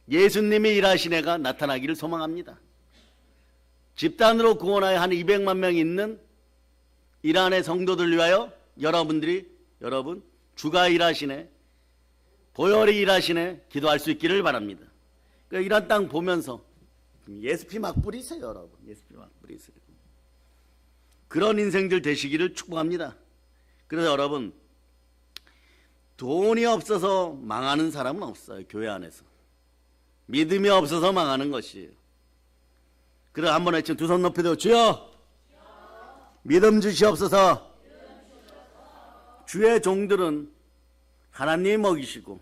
예수님이 일하신 해가 나타나기를 소망합니다. 집단으로 구원하여 한 200만 명 있는 이란의 성도들 위하여 여러분 주가 일하시네, 보혈이 일하시네 기도할 수 있기를 바랍니다. 그러니까 이란 땅 보면서 예수피 막 뿌리세요, 여러분. 예수피 막 뿌리세요. 그런 인생들 되시기를 축복합니다. 그래서 여러분, 돈이 없어서 망하는 사람은 없어요, 교회 안에서. 믿음이 없어서 망하는 것이에요. 그래서 한번 외치면 두 손 높이 들어 주여 믿음 주시옵소서. 주의 종들은 하나님이 먹이시고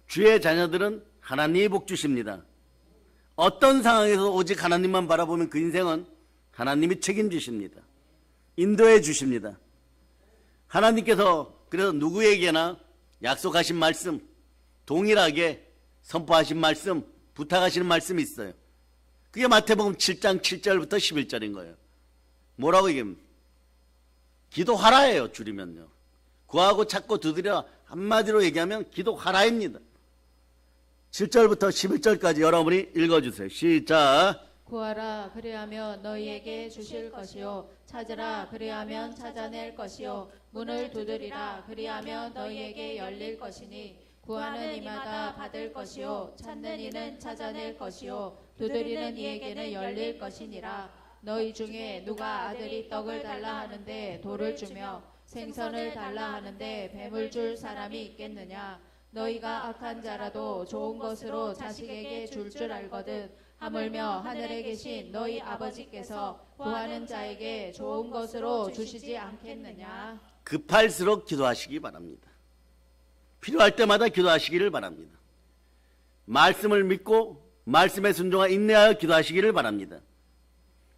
주의 자녀들은 하나님이 복 주십니다. 어떤 상황에서 오직 하나님만 바라보면 그 인생은 하나님이 책임지십니다. 인도해 주십니다. 하나님께서 그래서 누구에게나 약속하신 말씀, 동일하게 선포하신 말씀, 부탁하시는 말씀이 있어요. 그게 마태복음 7장 7절부터 11절인 거예요. 뭐라고 얘기하면 기도하라예요, 줄이면요. 구하고 찾고 두드려, 한마디로 얘기하면 기도하라입니다. 7절부터 11절까지 여러분이 읽어주세요. 시작. 구하라 그리하면 너희에게 주실 것이요, 찾으라 그리하면 찾아낼 것이요, 문을 두드리라 그리하면 너희에게 열릴 것이니 구하는 이마다 받을 것이요, 찾는 이는 찾아낼 것이요, 두드리는 이에게는 열릴 것이니라. 너희 중에 누가 아들이 떡을 달라 하는데 돌을 주며 생선을 달라 하는데 뱀을 줄 사람이 있겠느냐? 너희가 악한 자라도 좋은 것으로 자식에게 줄 줄 알거든 하물며 하늘에 계신 너희 아버지께서 구하는 자에게 좋은 것으로 주시지 않겠느냐? 급할수록 기도하시기 바랍니다. 필요할 때마다 기도하시기를 바랍니다. 말씀을 믿고 말씀에 순종하여 인내하여 기도하시기를 바랍니다.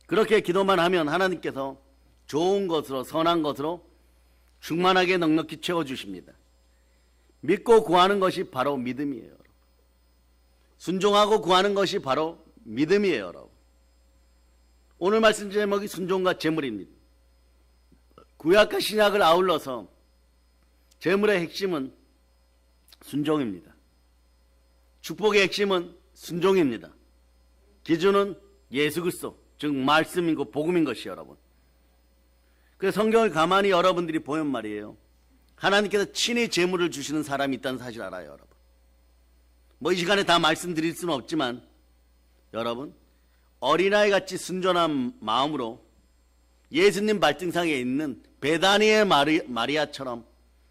그렇게 기도만 하면 하나님께서 좋은 것으로 선한 것으로 충만하게 넉넉히 채워주십니다. 믿고 구하는 것이 바로 믿음이에요. 순종하고 구하는 것이 바로 믿음이에요, 여러분. 오늘 말씀 제목이 순종과 재물입니다. 구약과 신약을 아울러서 재물의 핵심은 순종입니다. 축복의 핵심은 순종입니다. 기준은 예수 그리스도, 즉 말씀이고 복음인 것이 여러분. 그래서 성경을 가만히 여러분들이 보면 말이에요. 하나님께서 친히 재물을 주시는 사람이 있다는 사실 알아요, 여러분. 뭐 이 시간에 다 말씀드릴 수는 없지만 여러분, 어린아이 같이 순전한 마음으로 예수님 발등상에 있는 베다니의 마리아처럼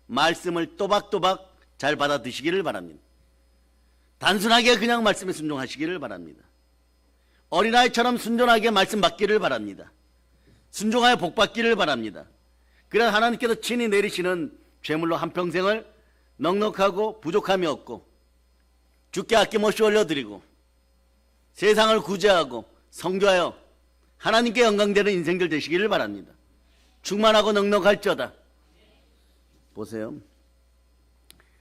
말씀을 또박또박 잘 받아 드시기를 바랍니다. 단순하게 그냥 말씀에 순종하시기를 바랍니다. 어린아이처럼 순전하게 말씀 받기를 바랍니다. 순종하여 복 받기를 바랍니다. 그래야 하나님께서 친히 내리시는 죄물로 한평생을 넉넉하고 부족함이 없고 주께 아낌없이 올려드리고 세상을 구제하고 성교하여 하나님께 영광되는 인생들 되시기를 바랍니다. 충만하고 넉넉할지어다. 보세요.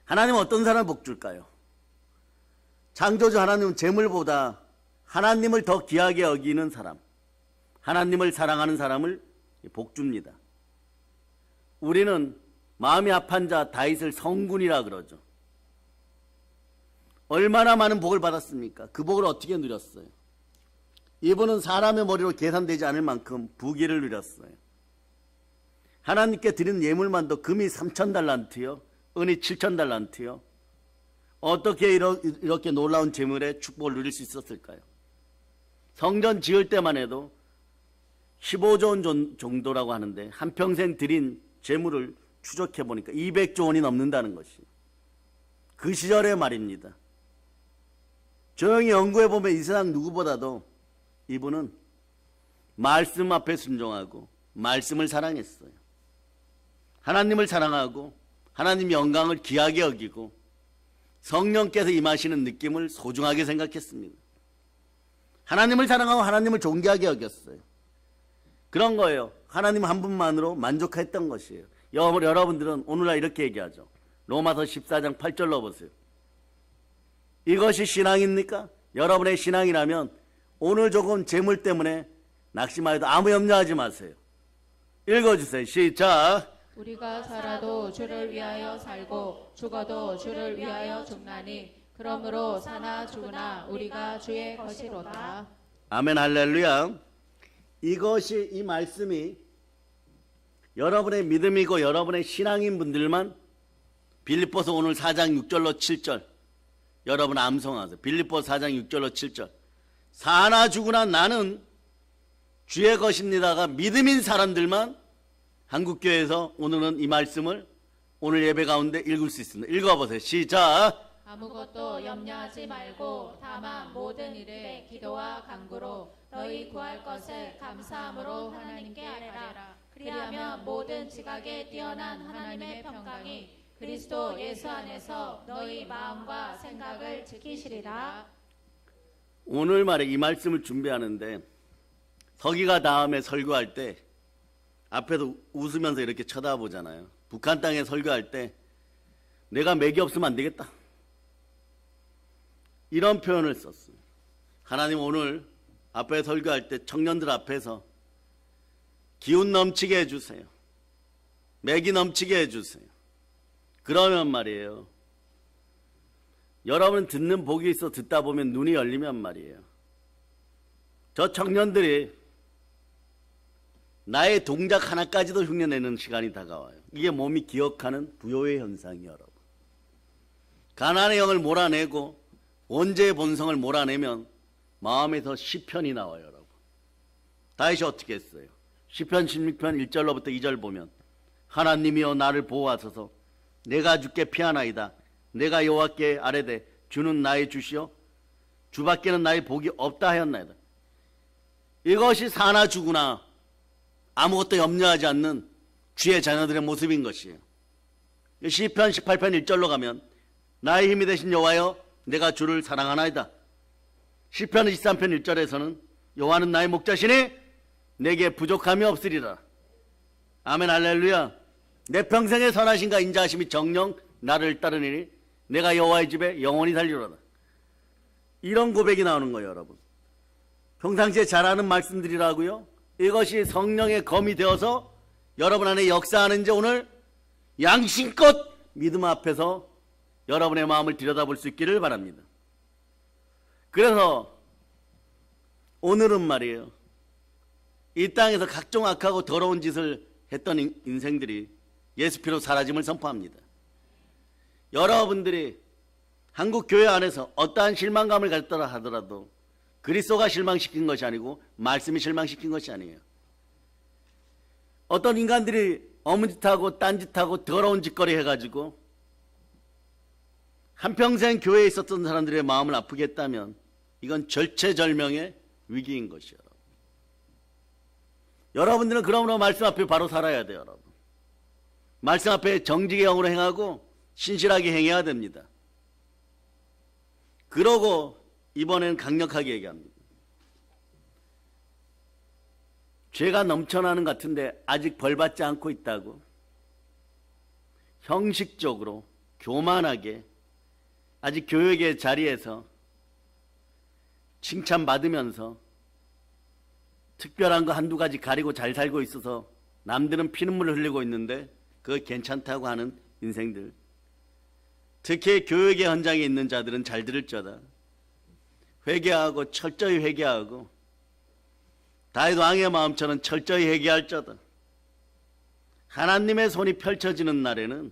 하나님은 어떤 사람을 복 줄까요? 창조주 하나님은 재물보다 하나님을 더 귀하게 여기는 사람, 하나님을 사랑하는 사람을 복 줍니다. 우리는 마음이 합한 자 다윗을 성군이라 그러죠. 얼마나 많은 복을 받았습니까? 그 복을 어떻게 누렸어요? 이분은 사람의 머리로 계산되지 않을 만큼 부귀를 누렸어요. 하나님께 드린 예물만도 금이 3,000달란트요, 은이 7,000달란트요. 어떻게 이렇게 놀라운 재물의 축복을 누릴 수 있었을까요? 성전 지을 때만 해도 15조 원 정도라고 하는데 한평생 드린 재물을 추적해 보니까 200조 원이 넘는다는 것이 그 시절의 말입니다. 조용히 연구해 보면 이 세상 누구보다도 이분은 말씀 앞에 순종하고 말씀을 사랑했어요. 하나님을 사랑하고 하나님 영광을 귀하게 여기고 성령께서 임하시는 느낌을 소중하게 생각했습니다. 하나님을 사랑하고 하나님을 존귀하게 여겼어요. 그런 거예요. 하나님 한 분만으로 만족했던 것이에요. 여러분들은 오늘날 이렇게 얘기하죠. 로마서 14장 8절로 보세요. 이것이 신앙입니까? 여러분의 신앙이라면 오늘 조금 재물 때문에 낙심하여도 아무 염려하지 마세요. 읽어주세요. 시작. 우리가 살아도 주를 위하여 살고 죽어도 주를 위하여 죽나니 그러므로 사나 죽으나 우리가 주의 것이로다. 아멘 할렐루야. 이것이 이 말씀이 여러분의 믿음이고 여러분의 신앙인 분들만 빌립보서 오늘 4장 6절로 7절 여러분 암송하세요. 빌립보서 4장 6절로 7절 사나 죽으나 나는 주의 것입니다가 믿음인 사람들만 한국교회에서 오늘은 이 말씀을 오늘 예배 가운데 읽을 수 있습니다. 읽어보세요. 시작. 아무것도 염려하지 말고 다만 모든 일에 기도와 간구로 너희 구할 것을 감사함으로 하나님께 아뢰라. 그리하면 모든 지각에 뛰어난 하나님의 평강이 그리스도 예수 안에서 너희 마음과 생각을 지키시리라. 오늘 말에 이 말씀을 준비하는데 서기가 다음에 설교할 때 앞에서 웃으면서 이렇게 쳐다보잖아요. 북한 땅에 설교할 때 내가 맥이 없으면 안 되겠다. 이런 표현을 썼어요. 하나님 오늘 앞에 설교할 때 청년들 앞에서 기운 넘치게 해주세요. 맥이 넘치게 해주세요. 그러면 말이에요. 여러분 듣는 복이 있어 듣다 보면 눈이 열리면 말이에요. 저 청년들이 나의 동작 하나까지도 흉내내는 시간이 다가와요. 이게 몸이 기억하는 부요의 현상이에요, 여러분. 가난의 영을 몰아내고 원죄의 본성을 몰아내면 마음에서 시편이 나와요, 여러분. 다윗이 어떻게 했어요? 시편 16편 1절로부터 2절 보면 하나님이여 나를 보호하소서 내가 주께 피하나이다. 내가 여호와께 아뢰되 주는 나의 주시오 주밖에는 나의 복이 없다 하였나이다. 이것이 사나 죽으나 아무것도 염려하지 않는 주의 자녀들의 모습인 것이에요. 시편 18편 1절로 가면 나의 힘이 되신 여호와여 내가 주를 사랑하나이다. 시편 23편 1절에서는 여호와는 나의 목자시니 내게 부족함이 없으리라. 아멘 할렐루야. 내 평생의 선하심과 인자하심이 정령 나를 따르니 내가 여호와의 집에 영원히 살리로다. 이런 고백이 나오는 거예요, 여러분. 평상시에 잘하는 말씀들이라고요. 이것이 성령의 검이 되어서 여러분 안에 역사하는지 오늘 양심껏 믿음 앞에서 여러분의 마음을 들여다볼 수 있기를 바랍니다. 그래서 오늘은 말이에요, 이 땅에서 각종 악하고 더러운 짓을 했던 인생들이 예수 피로 사라짐을 선포합니다. 여러분들이 한국 교회 안에서 어떠한 실망감을 가졌더라 하더라도 그리스도가 실망시킨 것이 아니고 말씀이 실망시킨 것이 아니에요. 어떤 인간들이 어문짓하고 딴짓하고 더러운 짓거리 해가지고 한평생 교회에 있었던 사람들의 마음을 아프게 했다면 이건 절체절명의 위기인 것이요. 여러분들은 그러므로 말씀 앞에 바로 살아야 돼요. 여러분, 말씀 앞에 정직의 영으로 행하고 신실하게 행해야 됩니다. 그러고 이번에는 강력하게 얘기합니다. 죄가 넘쳐나는 것 같은데 아직 벌받지 않고 있다고 형식적으로 교만하게 아직 교육의 자리에서 칭찬받으면서 특별한 거 한두 가지 가리고 잘 살고 있어서 남들은 피눈물을 흘리고 있는데 그거 괜찮다고 하는 인생들, 특히 교육의 현장에 있는 자들은 잘 들을지어다. 회개하고 철저히 회개하고 다윗 왕의 마음처럼 철저히 회개할지어다. 하나님의 손이 펼쳐지는 날에는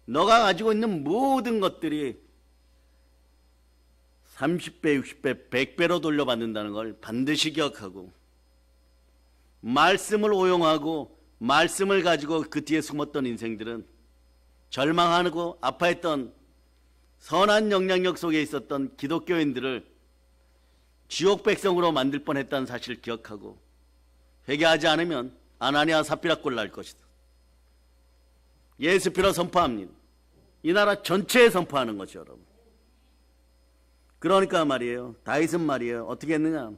너가 가지고 있는 모든 것들이 30배, 60배, 100배로 돌려받는다는 걸 반드시 기억하고 말씀을 오용하고 말씀을 가지고 그 뒤에 숨었던 인생들은 절망하고 아파했던 선한 영향력 속에 있었던 기독교인들을 지옥 백성으로 만들 뻔했다는 사실을 기억하고 회개하지 않으면 아나니아 삽비라 꼴 날 것이다. 예수 피로 선포합니다. 이 나라 전체에 선포하는 것이요, 여러분. 그러니까 말이에요, 다윗은 말이에요, 어떻게 했느냐,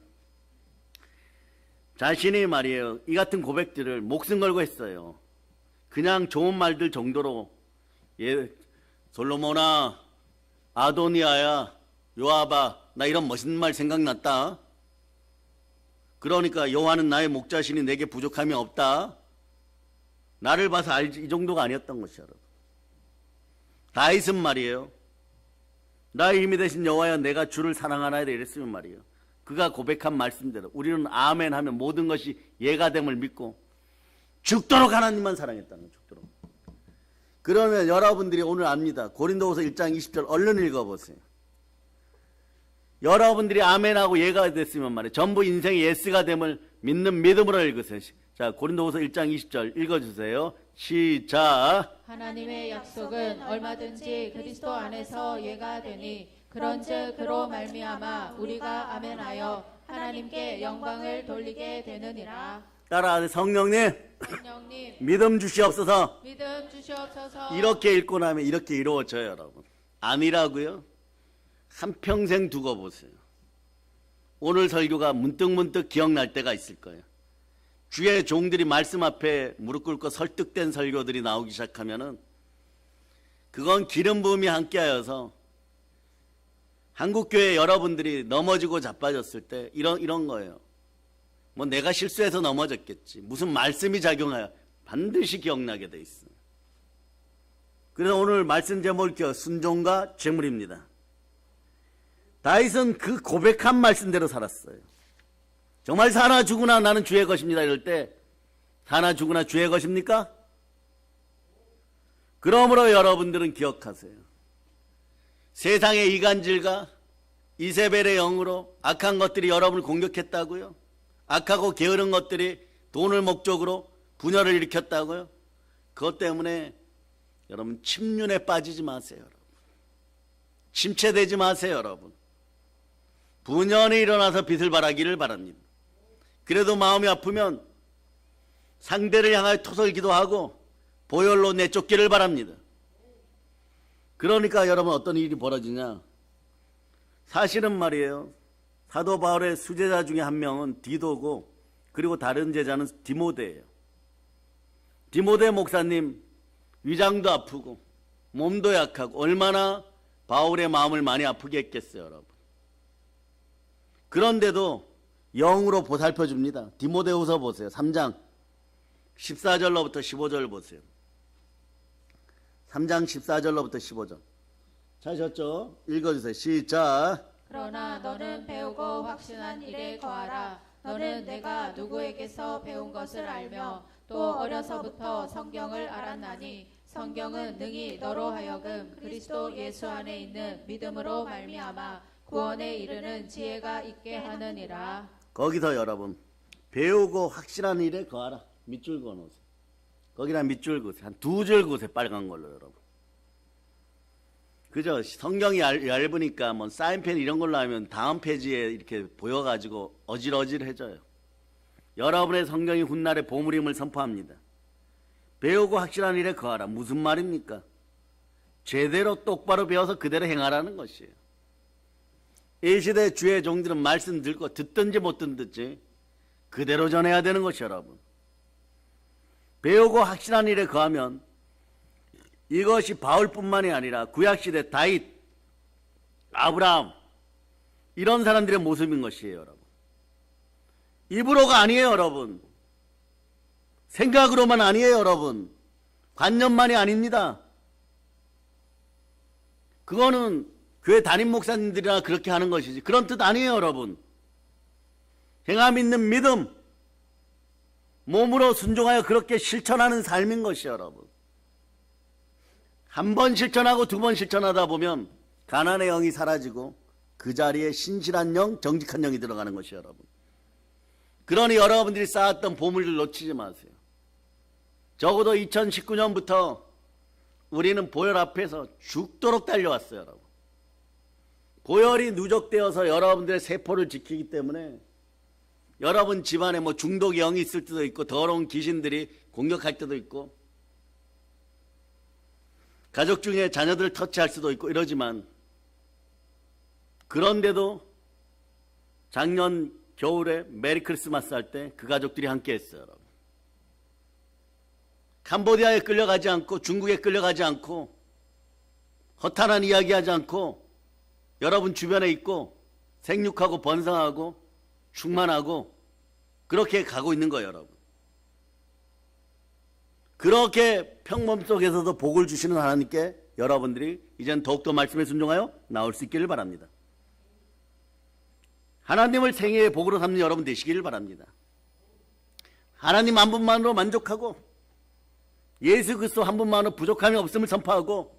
자신이 말이에요, 이 같은 고백들을 목숨 걸고 했어요. 그냥 좋은 말들 정도로, 솔로몬아, 아도니아야, 요아바, 나 이런 멋있는 말 생각났다. 그러니까 여호와는 나의 목자시니 내게 부족함이 없다. 나를 봐서 알지, 이 정도가 아니었던 것이야, 여러분. 다윗은 말이에요, 나의 힘이 되신 여호와여 내가 주를 사랑하나이다 이랬으면 말이에요, 그가 고백한 말씀대로 우리는 아멘 하면 모든 것이 예가 됨을 믿고 죽도록 하나님만 사랑했다는 거예요. 죽도록. 그러면 여러분들이 오늘 압니다. 고린도후서 1장 20절 얼른 읽어보세요. 여러분들이 아멘하고 예가 됐으면 말이에요, 전부 인생의 예스가 됨을 믿는 믿음으로 읽으세요. 자, 고린도후서 1장 20절 읽어주세요. 시작. 하나님의 약속은 얼마든지 그리스도 안에서 예가 되니 그런즉 그로 말미암아 우리가 아멘하여 하나님께 영광을 돌리게 되느니라. 따라 성령님, 성령님 믿음 주시옵소서. 믿음 주시옵소서. 이렇게 읽고 나면 이렇게 이루어져요, 여러분. 아니라고요? 한평생 두고 보세요. 오늘 설교가 문득문득 기억날 때가 있을 거예요. 주의 종들이 말씀 앞에 무릎 꿇고 설득된 설교들이 나오기 시작하면은 그건 기름 부음이 함께하여서 한국교회 여러분들이 넘어지고 자빠졌을 때 이런 거예요. 뭐 내가 실수해서 넘어졌겠지, 무슨 말씀이 작용하여, 반드시 기억나게 돼 있어. 그래서 오늘 말씀 제목이 순종과 재물입니다. 다윗은 그 고백한 말씀대로 살았어요. 정말 사나 죽으나 나는 주의 것입니다 이럴 때 사나 죽으나 주의 것입니까? 그러므로 여러분들은 기억하세요. 세상의 이간질과 이세벨의 영으로 악한 것들이 여러분을 공격했다고요? 악하고 게으른 것들이 돈을 목적으로 분열을 일으켰다고요? 그것 때문에 여러분 침륜에 빠지지 마세요. 여러분. 침체되지 마세요. 여러분. 분연히 일어나서 빛을 발하기를 바랍니다. 그래도 마음이 아프면 상대를 향하여 토설 기도하고 보혈로 내쫓기를 바랍니다. 그러니까 여러분 어떤 일이 벌어지냐, 사실은 말이에요, 사도 바울의 수제자 중에 한 명은 디도고 그리고 다른 제자는 디모데예요. 디모데 목사님 위장도 아프고 몸도 약하고 얼마나 바울의 마음을 많이 아프게 했겠어요, 여러분. 그런데도 영으로 보살펴 줍니다. 디모데후서 보세요. 3장 14절로부터 15절 보세요. 3장 14절로부터 15절. 찾으셨죠? 읽어주세요. 시작. 그러나 너는 배우고 확신한 일에 거하라. 너는 내가 누구에게서 배운 것을 알며 또 어려서부터 성경을 알았나니 성경은 능히 너로 하여금 그리스도 예수 안에 있는 믿음으로 말미암아 구원에 이르는 지혜가 있게 하느니라. 거기서 여러분 배우고 확실한 일에 거하라. 밑줄 그어놓으세요. 거기다 밑줄 그으세요. 한 2줄 그으세요. 빨간 걸로 여러분. 그죠? 성경이 얇으니까 뭐 사인펜 이런 걸로 하면 다음 페이지에 이렇게 보여가지고 어질어질해져요. 여러분의 성경이 훗날의 보물임을 선포합니다. 배우고 확실한 일에 거하라. 무슨 말입니까? 제대로 똑바로 배워서 그대로 행하라는 것이에요. 이 시대 주의 종들은 말씀 듣고 듣든지 못 듣든지 그대로 전해야 되는 것이 여러분. 배우고 확실한 일에 거하면 이것이 바울뿐만이 아니라 구약시대 다윗, 아브라함 이런 사람들의 모습인 것이에요 여러분. 입으로가 아니에요 여러분. 생각으로만 아니에요 여러분. 관념만이 아닙니다. 그거는 교회 담임 목사님들이나 그렇게 하는 것이지 그런 뜻 아니에요 여러분. 행함 있는 믿음, 몸으로 순종하여 그렇게 실천하는 삶인 것이에요 여러분. 한 번 실천하고 2번 실천하다 보면 가난의 영이 사라지고 그 자리에 신실한 영, 정직한 영이 들어가는 것이에요 여러분. 그러니 여러분들이 쌓았던 보물을 놓치지 마세요. 적어도 2019년부터 우리는 보혈 앞에서 죽도록 달려왔어요 여러분. 보혈이 누적되어서 여러분들의 세포를 지키기 때문에 여러분 집안에 뭐 중독의 영이 있을 때도 있고 더러운 귀신들이 공격할 때도 있고 가족 중에 자녀들을 터치할 수도 있고 이러지만 그런데도 작년 겨울에 메리 크리스마스 할 때 그 가족들이 함께 했어요 여러분. 캄보디아에 끌려가지 않고 중국에 끌려가지 않고 허탄한 이야기하지 않고 여러분 주변에 있고 생육하고 번성하고 충만하고 그렇게 가고 있는 거예요 여러분. 그렇게 평범 속에서도 복을 주시는 하나님께 여러분들이 이젠 더욱더 말씀에 순종하여 나올 수 있기를 바랍니다. 하나님을 생애의 복으로 삼는 여러분 되시기를 바랍니다. 하나님 한 분만으로 만족하고 예수 그리스도 한 분만으로 부족함이 없음을 선포하고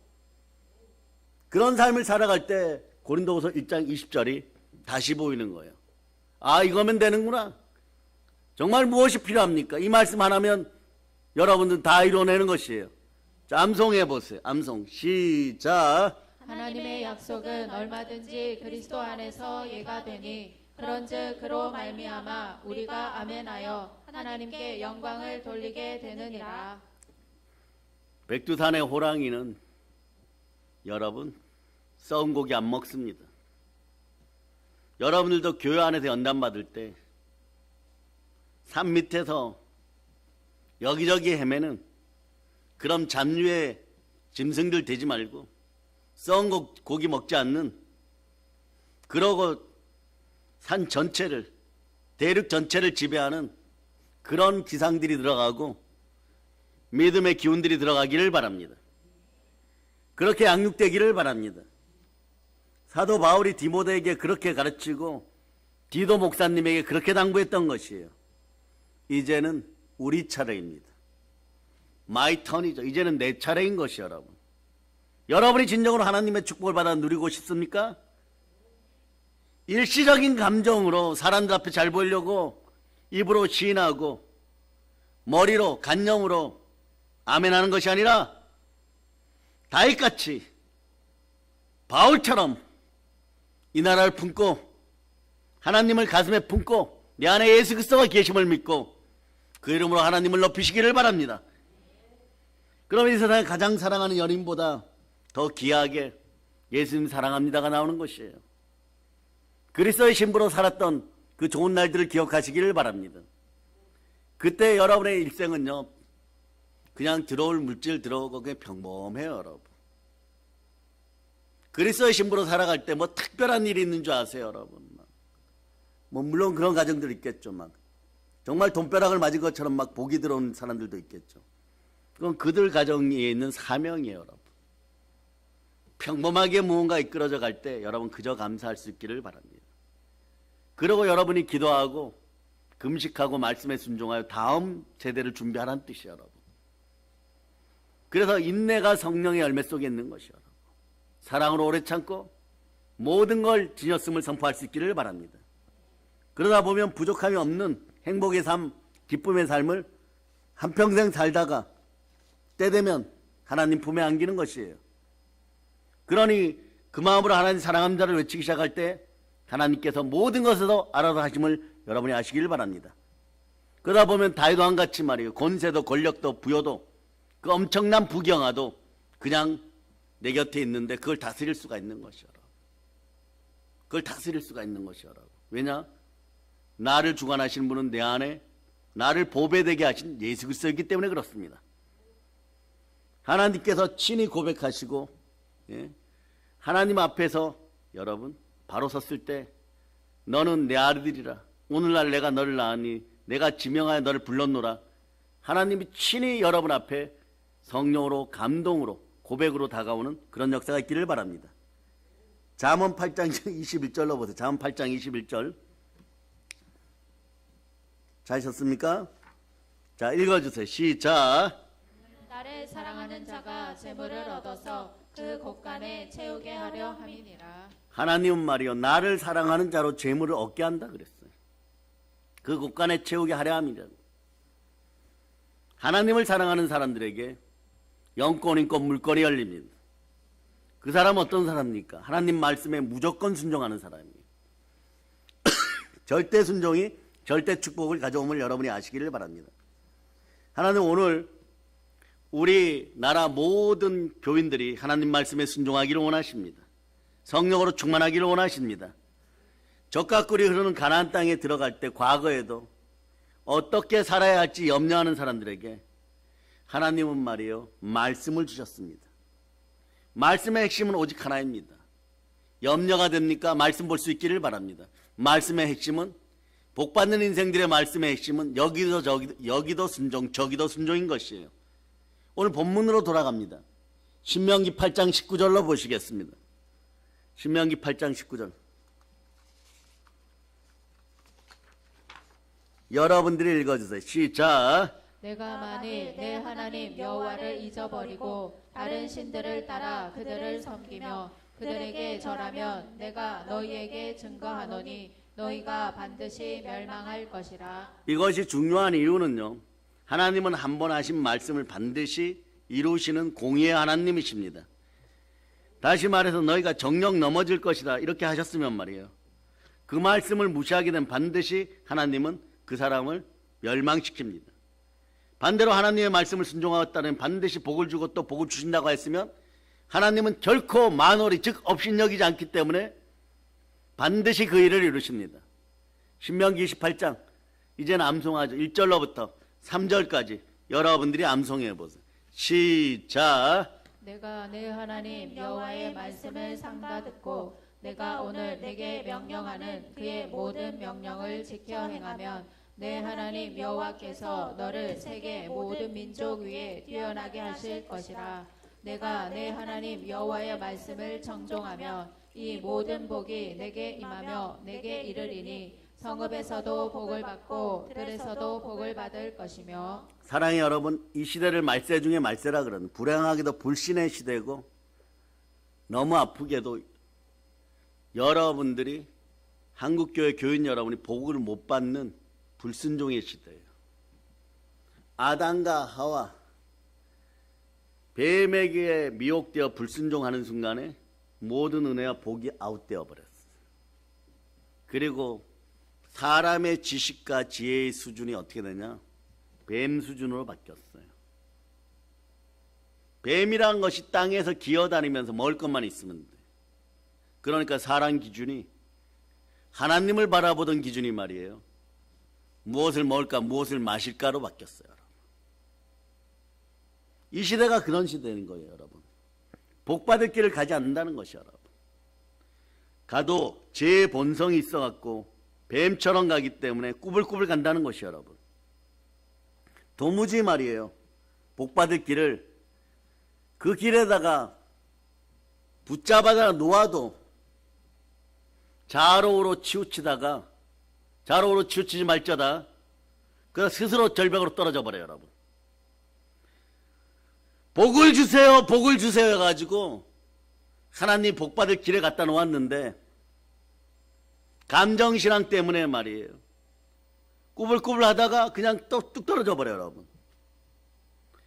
그런 삶을 살아갈 때 고린도후서 1장 20절이 다시 보이는 거예요. 아, 이거면 되는구나. 정말 무엇이 필요합니까? 이 말씀 하나면 여러분들 다 이뤄내는 것이에요. 자, 암송해 보세요. 암송 시작. 하나님의 약속은 얼마든지 그리스도 안에서 예가 되니 그런즉 그로 말미암아 우리가 아멘하여 하나님께 영광을 돌리게 되느니라. 백두산의 호랑이는 여러분 썩은 고기 안 먹습니다. 여러분들도 교회 안에서 연단 받을 때 산 밑에서 여기저기 헤매는 그런 잡류의 짐승들 되지 말고 썩은 고기 먹지 않는 그러고 산 전체를 대륙 전체를 지배하는 그런 기상들이 들어가고 믿음의 기운들이 들어가기를 바랍니다. 그렇게 양육되기를 바랍니다. 사도 바울이 디모데에게 그렇게 가르치고 디도 목사님에게 그렇게 당부했던 것이에요. 이제는 우리 차례입니다. 마이 턴이죠. 이제는 내 차례인 것이 여러분. 여러분이 진정으로 하나님의 축복을 받아 누리고 싶습니까? 일시적인 감정으로 사람들 앞에 잘 보이려고 입으로 시인하고 머리로 간념으로 아멘하는 것이 아니라 다윗같이 바울처럼 이 나라를 품고 하나님을 가슴에 품고 내 안에 예수 그리스도가 계심을 믿고 그 이름으로 하나님을 높이시기를 바랍니다. 그러면 이 세상에 가장 사랑하는 연인보다 더 귀하게 예수님 사랑합니다가 나오는 것이에요. 그리스도의 신부로 살았던 그 좋은 날들을 기억하시기를 바랍니다. 그때 여러분의 일생은요 그냥 들어올 물질 들어오고 그냥 평범해요 여러분. 그리스도의 신부로 살아갈 때 뭐 특별한 일이 있는 줄 아세요 여러분? 뭐 물론 그런 가정들 있겠죠. 막 정말 돈벼락을 맞은 것처럼 막 복이 들어온 사람들도 있겠죠. 그건 그들 가정에 있는 사명이에요, 여러분. 평범하게 무언가 이끌어져 갈 때 여러분 그저 감사할 수 있기를 바랍니다. 그리고 여러분이 기도하고 금식하고 말씀에 순종하여 다음 세대를 준비하라는 뜻이에요, 여러분. 그래서 인내가 성령의 열매 속에 있는 것이에요, 여러분. 사랑으로 오래 참고 모든 걸 지녔음을 선포할 수 있기를 바랍니다. 그러다 보면 부족함이 없는 행복의 삶, 기쁨의 삶을 한평생 살다가 때 되면 하나님 품에 안기는 것이에요. 그러니 그 마음으로 하나님 사랑하는 자를 외치기 시작할 때 하나님께서 모든 것에서 알아서 하심을 여러분이 아시길 바랍니다. 그러다 보면 다윗 왕같이 말이에요. 권세도 권력도 부여도 그 엄청난 부경화도 그냥 내 곁에 있는데 그걸 다스릴 수가 있는 것이요. 그걸 다스릴 수가 있는 것이요. 왜냐? 나를 주관하시는 분은 내 안에 나를 보배되게 하신 예수 그리스도이기 때문에 그렇습니다. 하나님께서 친히 고백하시고 하나님 앞에서 여러분 바로 섰을 때 너는 내 아들이라 오늘날 내가 너를 낳으니 내가 지명하여 너를 불렀노라. 하나님이 친히 여러분 앞에 성령으로 감동으로 고백으로 다가오는 그런 역사가 있기를 바랍니다. 잠언 8장 21절로 보세요. 잠언 8장 21절 찾으셨습니까? 자, 읽어주세요. 시작. 나를 사랑하는 자가 재물을 얻어서 그 곳간에 채우게 하려 함이니라. 하나님은 말이요 나를 사랑하는 자로 재물을 얻게 한다 그랬어요. 그 곳간에 채우게 하려 함이라. 하나님을 사랑하는 사람들에게 영권, 인권, 물권이 열립니다. 그 사람은 어떤 사람입니까? 하나님 말씀에 무조건 순종하는 사람이에요. 절대 순종이 절대 축복을 가져옴을 여러분이 아시기를 바랍니다. 하나님 오늘 우리나라 모든 교인들이 하나님 말씀에 순종하기를 원하십니다. 성령으로 충만하기를 원하십니다. 젖과 꿀이 흐르는 가나안 땅에 들어갈 때 과거에도 어떻게 살아야 할지 염려하는 사람들에게 하나님은 말이요 말씀을 주셨습니다. 말씀의 핵심은 오직 하나입니다. 염려가 됩니까? 말씀 볼 수 있기를 바랍니다. 말씀의 핵심은 복받는 인생들의 말씀의 핵심은 여기도 순종 저기도 순종인 것이에요. 오늘 본문으로 돌아갑니다. 신명기 8장 19절로 보시겠습니다. 신명기 8장 19절 여러분들이 읽어주세요. 시작. 내가 만일 내 하나님 여호와를 잊어버리고 다른 신들을 따라 그들을 섬기며 그들에게 절하면 내가 너희에게 증거하노니 너희가 반드시 멸망할 것이라. 이것이 중요한 이유는요. 하나님은 한 번 하신 말씀을 반드시 이루시는 공의의 하나님이십니다. 다시 말해서 너희가 정령 넘어질 것이다 이렇게 하셨으면 말이에요. 그 말씀을 무시하게 되면 반드시 하나님은 그 사람을 멸망시킵니다. 반대로 하나님의 말씀을 순종하였다면 반드시 복을 주고 또 복을 주신다고 했으면 하나님은 결코 만월이 즉 업신여기지 않기 때문에 반드시 그 일을 이루십니다. 신명기 28장 이제는 암송하죠. 1절로부터 3절까지 여러분들이 암송해 보세요. 시작. 내가 내 하나님 여호와의 말씀을 삼가 듣고 내가 오늘 내게 명령하는 그의 모든 명령을 지켜 행하면 내 하나님 여호와께서 너를 세계 모든 민족 위에 뛰어나게 하실 것이라. 내가 내 하나님 여호와의 말씀을 청종하며 이 모든 복이 내게 임하며 내게 이르리니 성읍에서도 복을 받고 들에서도 복을 받을 것이며. 사랑의 여러분, 이 시대를 말세 중에 말세라 그러는 불행하게도 불신의 시대고 너무 아프게도 여러분들이 한국교회 교인 여러분이 복을 못 받는 불순종의 시대예요. 아담과 하와 뱀에게 미혹되어 불순종하는 순간에 모든 은혜와 복이 아웃되어 버렸어요. 그리고 사람의 지식과 지혜의 수준이 어떻게 되냐? 뱀 수준으로 바뀌었어요. 뱀이란 것이 땅에서 기어다니면서 먹을 것만 있으면 돼. 그러니까 사람 기준이 하나님을 바라보던 기준이 말이에요. 무엇을 먹을까 무엇을 마실까로 바뀌었어요. 여러분. 이 시대가 그런 시대인 거예요. 여러분. 복받을 길을 가지 않는다는 것이요. 여러분. 가도 제 본성이 있어갖고 뱀처럼 가기 때문에 꾸불꾸불 간다는 것이 여러분. 도무지 말이에요. 복받을 길을 그 길에다가 붙잡아다 놓아도 좌로우로 치우치다가 좌로우로 치우치지 말자다. 그래서 스스로 절벽으로 떨어져 버려요, 여러분. 복을 주세요, 복을 주세요 해가지고 하나님 복받을 길에 갖다 놓았는데 감정신앙 때문에 말이에요. 꾸불꾸불 하다가 그냥 뚝 떨어져 버려요, 여러분.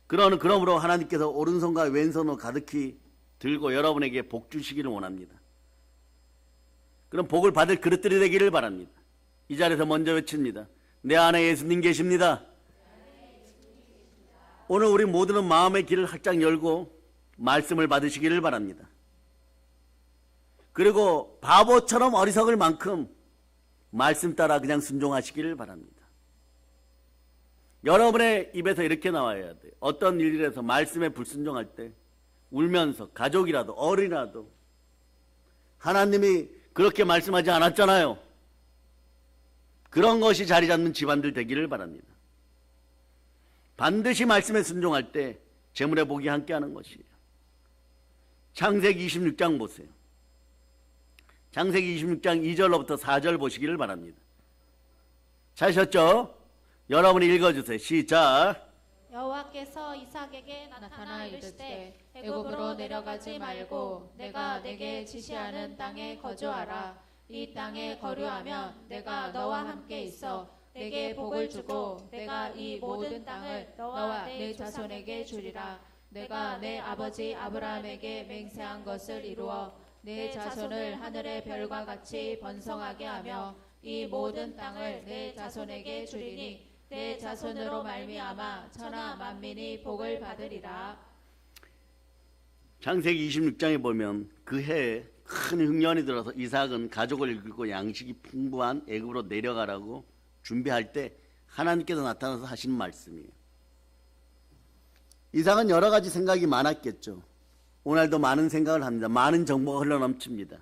그러므로 하나님께서 오른손과 왼손을 가득히 들고 여러분에게 복 주시기를 원합니다. 그럼 복을 받을 그릇들이 되기를 바랍니다. 이 자리에서 먼저 외칩니다. 내 안에 예수님 계십니다. 오늘 우리 모두는 마음의 길을 활짝 열고 말씀을 받으시기를 바랍니다. 그리고 바보처럼 어리석을 만큼 말씀 따라 그냥 순종하시기를 바랍니다. 여러분의 입에서 이렇게 나와야 돼요. 어떤 일이라서 말씀에 불순종할 때 울면서 가족이라도 어린이라도 하나님이 그렇게 말씀하지 않았잖아요. 그런 것이 자리 잡는 집안들 되기를 바랍니다. 반드시 말씀에 순종할 때 재물의 복이 함께하는 것이에요. 창세기 26장 보세요. 창세기 26장 2절로부터 4절 보시기를 바랍니다. 찾으셨죠? 여러분이 읽어주세요. 시작. 여호와께서 이삭에게 나타나 이르시되 애굽으로 내려가지 말고 내가 내게 지시하는 땅에 거주하라. 이 땅에 거류하면 내가 너와 함께 있어 내게 복을 주고 내가 이 모든 땅을 너와 내 자손에게 주리라. 내가 내 아버지 아브라함에게 맹세한 것을 이루어 내 자손을 하늘의 별과 같이 번성하게 하며 이 모든 땅을 내 자손에게 주리니 내 자손으로 말미암아 천하 만민이 복을 받으리라. 창세기 26장에 보면 그 해에 큰 흉년이 들어서 이삭은 가족을 이끌고 양식이 풍부한 애굽으로 내려가라고 준비할 때 하나님께서 나타나서 하신 말씀이에요. 이삭은 여러 가지 생각이 많았겠죠. 오늘도 많은 생각을 합니다. 많은 정보가 흘러넘칩니다.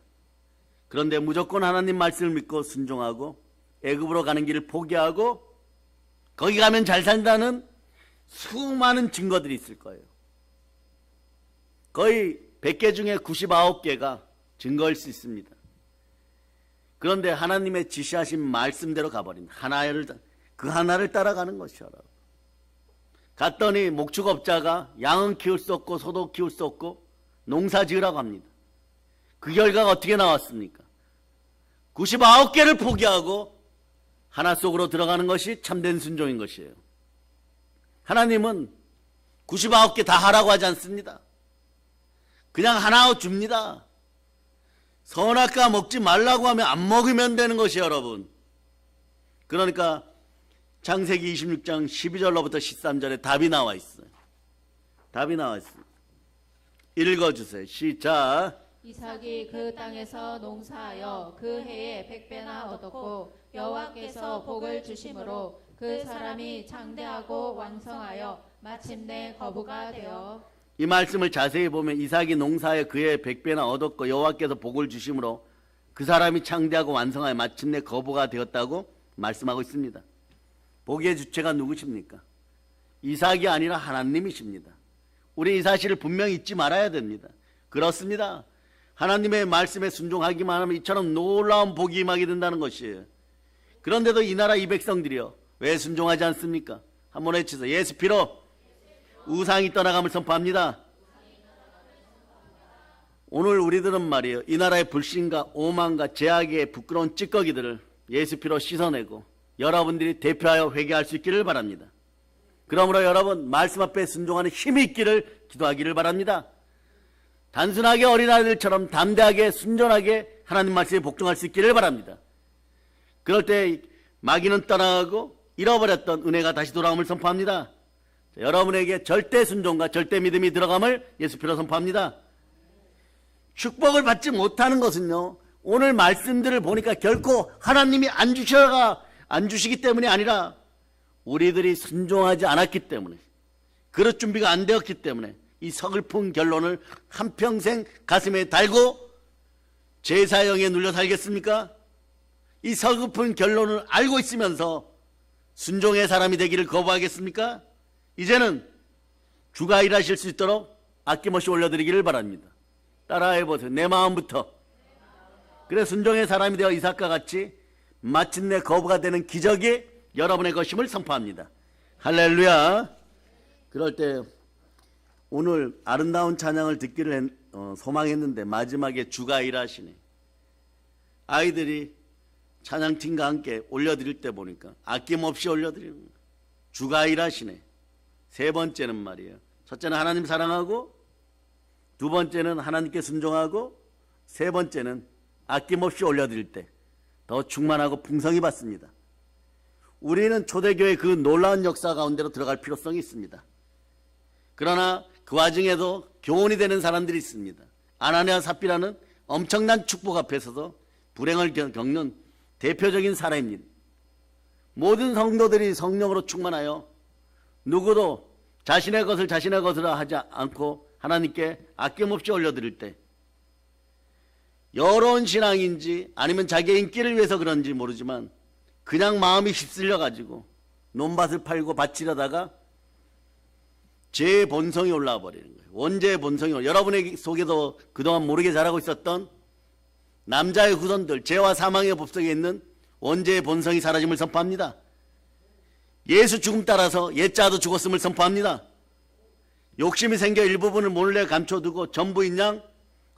그런데 무조건 하나님 말씀을 믿고 순종하고 애굽으로 가는 길을 포기하고 거기 가면 잘 산다는 수많은 증거들이 있을 거예요. 거의 100개 중에 99개가 증거일 수 있습니다. 그런데 하나님의 지시하신 말씀대로 가버립니다. 그 하나를 따라가는 것이요. 갔더니 목축업자가 양은 키울 수 없고 소도 키울 수 없고 농사 지으라고 합니다. 그 결과가 어떻게 나왔습니까? 99개를 포기하고 하나 속으로 들어가는 것이 참된 순종인 것이에요. 하나님은 99개 다 하라고 하지 않습니다. 그냥 하나 줍니다. 선악과 먹지 말라고 하면 안 먹으면 되는 것이에요, 여러분. 그러니까 창세기 26장 12절로부터 13절에 답이 나와 있어요. 답이 나와 있어요. 읽어주세요. 시작. 이삭이 그 땅에서 농사하여 그 해에 100배나 얻었고 여호와께서 복을 주심으로 그 사람이 창대하고 왕성하여 마침내 거부가 되어. 이 말씀을 자세히 보면 이삭이 농사에 그해 100배나 얻었고 여호와께서 복을 주심으로 그 사람이 창대하고 완성하여 마침내 거부가 되었다고 말씀하고 있습니다. 복의 주체가 누구십니까? 이삭이 아니라 하나님이십니다. 우리 이 사실을 분명히 잊지 말아야 됩니다. 그렇습니다. 하나님의 말씀에 순종하기만 하면 이처럼 놀라운 복이 임하게 된다는 것이에요. 그런데도 이 나라 이 백성들이요, 왜 순종하지 않습니까? 한번 외치세요. 예수 피로 우상이 떠나감을 선포합니다. 오늘 우리들은 말이에요, 이 나라의 불신과 오만과 죄악의 부끄러운 찌꺼기들을 예수 피로 씻어내고 여러분들이 대표하여 회개할 수 있기를 바랍니다. 그러므로 여러분 말씀 앞에 순종하는 힘이 있기를 기도하기를 바랍니다. 단순하게 어린아이들처럼 담대하게 순전하게 하나님 말씀에 복종할 수 있기를 바랍니다. 그럴 때 마귀는 떠나가고 잃어버렸던 은혜가 다시 돌아옴을 선포합니다. 여러분에게 절대 순종과 절대 믿음이 들어감을 예수 피로 선포합니다. 축복을 받지 못하는 것은요, 오늘 말씀들을 보니까 결코 하나님이 안 주시기 때문이 아니라 우리들이 순종하지 않았기 때문에, 그릇 준비가 안 되었기 때문에 이 서글픈 결론을 한평생 가슴에 달고 제사형에 눌려 살겠습니까? 이 서글픈 결론을 알고 있으면서 순종의 사람이 되기를 거부하겠습니까? 이제는 주가 일하실 수 있도록 아낌없이 올려드리기를 바랍니다. 따라해보세요. 내 마음부터. 그래 순종의 사람이 되어 이삭과 같이 마침내 거부가 되는 기적이 여러분의 것임을 선포합니다. 할렐루야. 그럴 때 오늘 아름다운 찬양을 듣기를 소망했는데 마지막에 주가 일하시네. 아이들이 찬양팀과 함께 올려드릴 때 보니까 아낌없이 올려드리는 거예요. 주가 일하시네. 세 번째는 말이에요. 첫째는 하나님 사랑하고, 두 번째는 하나님께 순종하고, 세 번째는 아낌없이 올려드릴 때 더 충만하고 풍성히 받습니다. 우리는 초대교회 그 놀라운 역사 가운데로 들어갈 필요성이 있습니다. 그러나 그 와중에도 교훈이 되는 사람들이 있습니다. 아나니아와 삽비라는 엄청난 축복 앞에서도 불행을 겪는 대표적인 사례입니다. 모든 성도들이 성령으로 충만하여 누구도 자신의 것을 자신의 것으로 하지 않고 하나님께 아낌없이 올려드릴 때 여로운 신앙인지 아니면 자기의 인기를 위해서 그런지 모르지만 그냥 마음이 휩쓸려 가지고 논밭을 팔고 바치려다가 제 본성이 올라와 버리는 거예요. 원죄의 본성이 여러분의 속에도 그동안 모르게 자라고 있었던 남자의 후손들, 죄와 사망의 법석에 있는 원죄의 본성이 사라짐을 선포합니다. 예수 죽음 따라서 옛자도 죽었음을 선포합니다. 욕심이 생겨 일부분을 몰래 감춰두고 전부인 양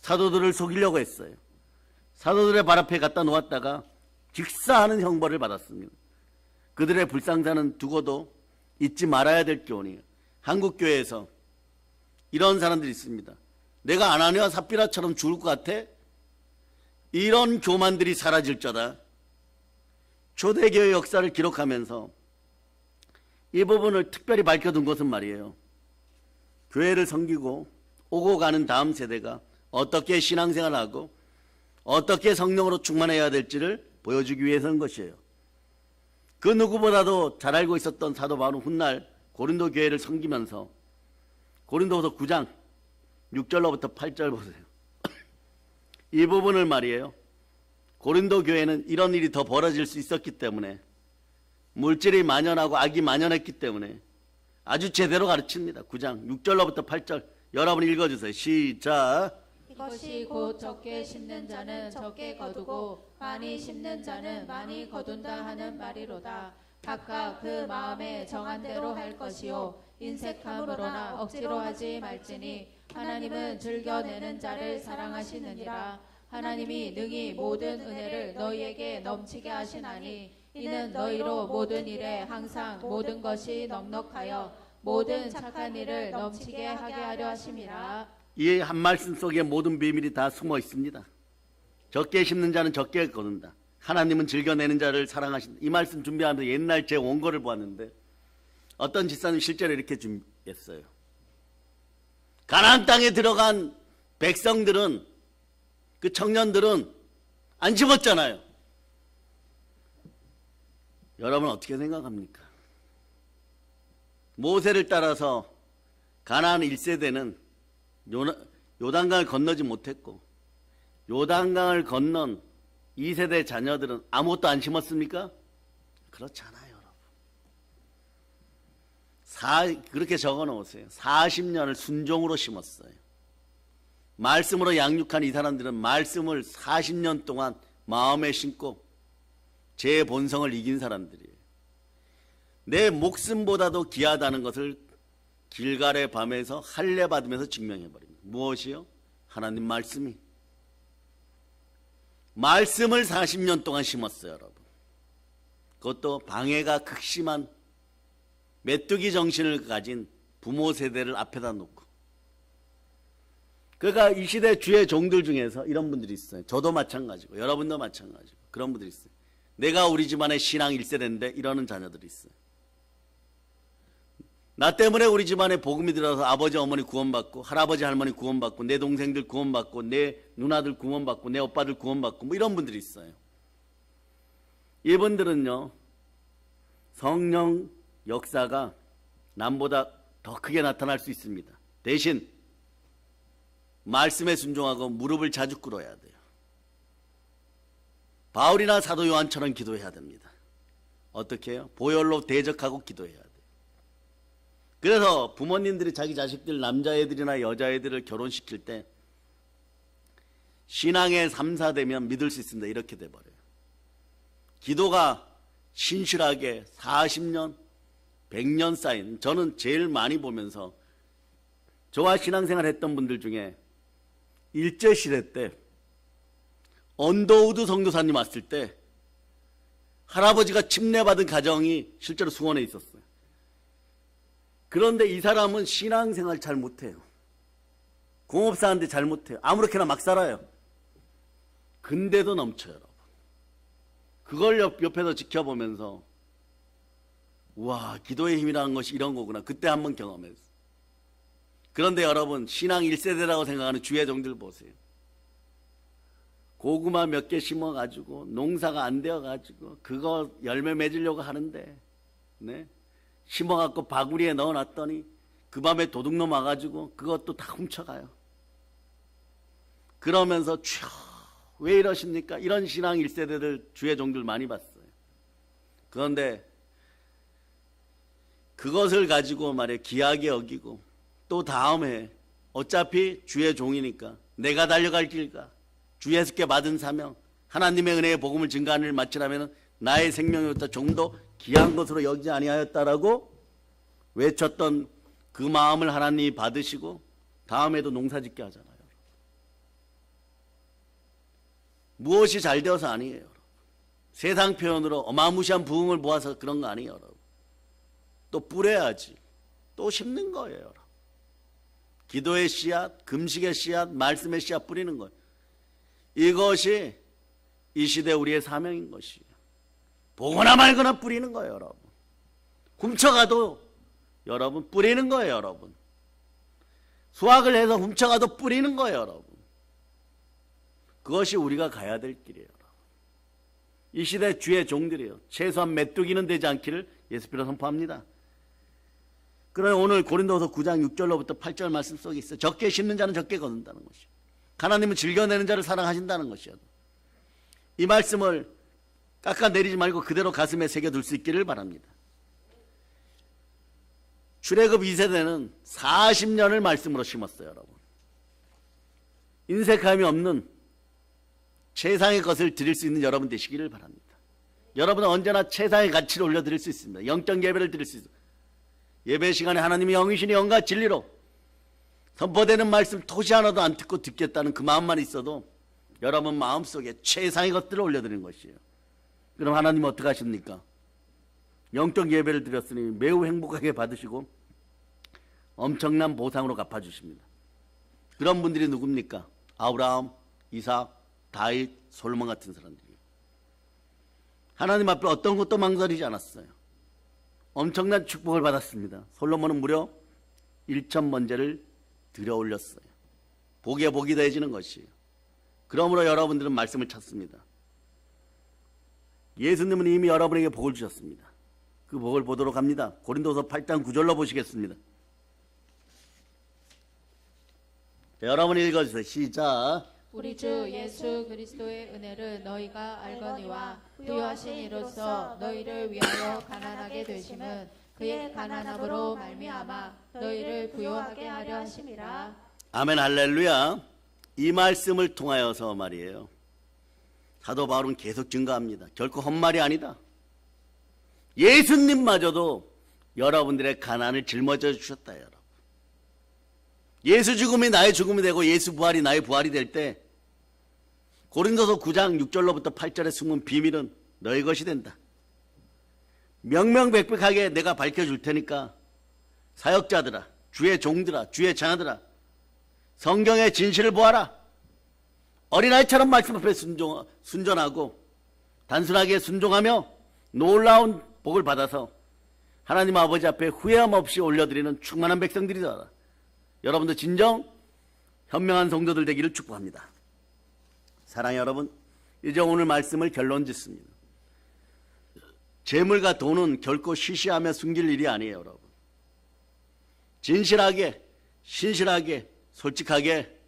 사도들을 속이려고 했어요. 사도들의 발 앞에 갖다 놓았다가 직사하는 형벌을 받았습니다. 그들의 불상사는 두고도 잊지 말아야 될 교훈이에요. 한국교회에서 이런 사람들이 있습니다. 내가 아나니아와 삽비라처럼 죽을 것 같아? 이런 교만들이 사라질 자다. 초대교회 역사를 기록하면서 이 부분을 특별히 밝혀둔 것은 말이에요. 교회를 섬기고 오고 가는 다음 세대가 어떻게 신앙생활을 하고 어떻게 성령으로 충만해야 될지를 보여주기 위해서인 것이에요. 그 누구보다도 잘 알고 있었던 사도 바울은 훗날 고린도 교회를 섬기면서 고린도후서 9장 6절로부터 8절 보세요. 이 부분을 말이에요. 고린도 교회는 이런 일이 더 벌어질 수 있었기 때문에 물질이 만연하고 악이 만연했기 때문에 아주 제대로 가르칩니다. 9장 6절로부터 8절 여러분 읽어주세요. 시작. 이것이 곧 적게 심는 자는 적게 거두고 많이 심는 자는 많이 거둔다 하는 말이로다. 각각 그 마음에 정한 대로 할 것이요 인색함으로나 억지로 하지 말지니 하나님은 즐겨내는 자를 사랑하시느니라. 하나님이 능히 모든 은혜를 너희에게 넘치게 하시나니 이는 너희로 모든 일에 항상 모든 것이 넉넉하여 모든 착한 일을 넘치게 하게 하려 하심이라. 이 한 말씀 속에 모든 비밀이 다 숨어 있습니다. 적게 심는 자는 적게 거둔다. 하나님은 즐겨내는 자를 사랑하신다. 이 말씀 준비하면서 옛날 제 원고를 보았는데 어떤 집사님 실제로 이렇게 준비했어요. 가나안 땅에 들어간 백성들은 그 청년들은 안 심었잖아요. 여러분 어떻게 생각합니까? 모세를 따라서 가나안 1세대는 요단강을 건너지 못했고 요단강을 건넌 2세대 자녀들은 아무것도 안 심었습니까? 그렇잖아요, 여러분. 그렇게 적어 놓으세요. 40년을 순종으로 심었어요. 말씀으로 양육한 이 사람들은 말씀을 40년 동안 마음에 심고 제 본성을 이긴 사람들이에요. 내 목숨보다도 귀하다는 것을 길갈의 밤에서 할례 받으면서 증명해버립니다. 무엇이요? 하나님 말씀이. 말씀을 40년 동안 심었어요, 여러분. 그것도 방해가 극심한 메뚜기 정신을 가진 부모 세대를 앞에다 놓고. 그러니까 이 시대 주의 종들 중에서 이런 분들이 있어요. 저도 마찬가지고 여러분도 마찬가지고 그런 분들이 있어요. 내가 우리 집안의 신앙 1세대인데 이러는 자녀들이 있어요. 나 때문에 우리 집안에 복음이 들어서 아버지 어머니 구원받고 할아버지 할머니 구원받고 내 동생들 구원받고 내 누나들 구원받고 내 오빠들 구원받고 뭐 이런 분들이 있어요. 이분들은요 성령 역사가 남보다 더 크게 나타날 수 있습니다. 대신 말씀에 순종하고 무릎을 자주 꿇어야 돼요. 바울이나 사도 요한처럼 기도해야 됩니다. 어떻게 해요? 보혈로 대적하고 기도해야 돼요. 그래서 부모님들이 자기 자식들 남자애들이나 여자애들을 결혼시킬 때 신앙의 3, 4되면 믿을 수 있습니다. 이렇게 돼버려요. 기도가 신실하게 40년, 100년 쌓인, 저는 제일 많이 보면서 저와 신앙생활 했던 분들 중에 일제시대 때 언더우드 선교사님 왔을 때 할아버지가 침례받은 가정이 실제로 수원에 있었어요. 그런데 이 사람은 신앙생활 잘 못해요. 공업사한테 잘 못해요. 아무렇게나 막 살아요. 근데도 넘쳐요, 여러분. 그걸 옆에서 지켜보면서 우와, 기도의 힘이라는 것이 이런 거구나. 그때 한번 경험했어요. 그런데 여러분, 신앙 1세대라고 생각하는 주의 종들 보세요. 고구마 몇 개 심어가지고 농사가 안 되어가지고 그거 열매 맺으려고 하는데, 네? 심어갖고 바구니에 넣어놨더니 그 밤에 도둑놈 와가지고 그것도 다 훔쳐가요. 그러면서 주여 왜 이러십니까? 이런 신앙 1세대들 주의 종들 많이 봤어요. 그런데 그것을 가지고 말이에요, 귀하게 여기고 또 다음에 어차피 주의 종이니까 내가 달려갈 길가 주 예수께 받은 사명 하나님의 은혜의 복음을 증거하는 일을 마치라면 나의 생명이었다 좀 더 귀한 것으로 여기지 아니하였다라고 외쳤던 그 마음을 하나님이 받으시고 다음에도 농사짓게 하잖아요. 무엇이 잘 되어서 아니에요. 세상 표현으로 어마무시한 부흥을 모아서 그런 거 아니에요. 또 뿌려야지. 또 심는 거예요. 여러분. 기도의 씨앗, 금식의 씨앗, 말씀의 씨앗 뿌리는 거예요. 이것이 이 시대 우리의 사명인 것이에요. 보거나 말거나 뿌리는 거예요. 여러분. 훔쳐가도 여러분 뿌리는 거예요. 여러분. 수확을 해서 훔쳐가도 뿌리는 거예요. 여러분. 그것이 우리가 가야 될 길이에요. 여러분. 이 시대 주의 종들이에요. 최소한 메뚜기는 되지 않기를 예수님으로 선포합니다. 그러나 오늘 고린도서 9장 6절로부터 8절 말씀 속에 있어요. 적게 심는 자는 적게 거둔다는 것이요. 하나님은 즐겨내는 자를 사랑하신다는 것이요. 이 말씀을 깎아내리지 말고 그대로 가슴에 새겨둘 수 있기를 바랍니다. 출애굽 2세대는 40년을 말씀으로 심었어요. 여러분. 인색함이 없는 최상의 것을 드릴 수 있는 여러분 되시기를 바랍니다. 여러분은 언제나 최상의 가치를 올려드릴 수 있습니다. 영적 예배를 드릴 수 있습니다. 예배 시간에 하나님이 영이시니 영과 진리로 선포되는 말씀 토시 하나도 안 듣고 듣겠다는 그 마음만 있어도 여러분 마음속에 최상의 것들을 올려드리는 것이에요. 그럼 하나님은 어떻게 하십니까? 영적 예배를 드렸으니 매우 행복하게 받으시고 엄청난 보상으로 갚아주십니다. 그런 분들이 누굽니까? 아브라함, 이삭, 다윗, 솔로몬 같은 사람들이에요. 하나님 앞에 어떤 것도 망설이지 않았어요. 엄청난 축복을 받았습니다. 솔로몬은 무려 1천 번제를 들여 올렸어요. 복에 복이 더해지는 것이에요. 그러므로 여러분들은 말씀을 찾습니다. 예수님은 이미 여러분에게 복을 주셨습니다. 그 복을 보도록 합니다. 고린도서 8장 9절로 보시겠습니다. 자, 여러분이 읽어주세요. 시작. 우리 주 예수 그리스도의 은혜를 너희가 알거니와 부요하신 이로써 너희를 위하여 가난하게 되심은 그의 가난함으로 말미암아 너희를 부요하게 하려 하심이라. 아멘 할렐루야. 이 말씀을 통하여서 말이에요. 사도 바울은 계속 증거합니다. 결코 헛말이 아니다. 예수님마저도 여러분들의 가난을 짊어져 주셨다. 여러분. 예수 죽음이 나의 죽음이 되고 예수 부활이 나의 부활이 될 때 고린도서 9장 6절로부터 8절에 숨은 비밀은 너희 것이 된다. 명명백백하게 내가 밝혀줄 테니까 사역자들아, 주의 종들아, 주의 자녀들아, 성경의 진실을 보아라. 어린아이처럼 말씀 앞에 순전하고 단순하게 순종하며 놀라운 복을 받아서 하나님 아버지 앞에 후회함 없이 올려드리는 충만한 백성들이 되어라. 여러분도 진정 현명한 성도들 되기를 축복합니다. 사랑의 여러분, 이제 오늘 말씀을 결론 짓습니다. 재물과 돈은 결코 시시하며 숨길 일이 아니에요. 여러분. 진실하게, 신실하게, 솔직하게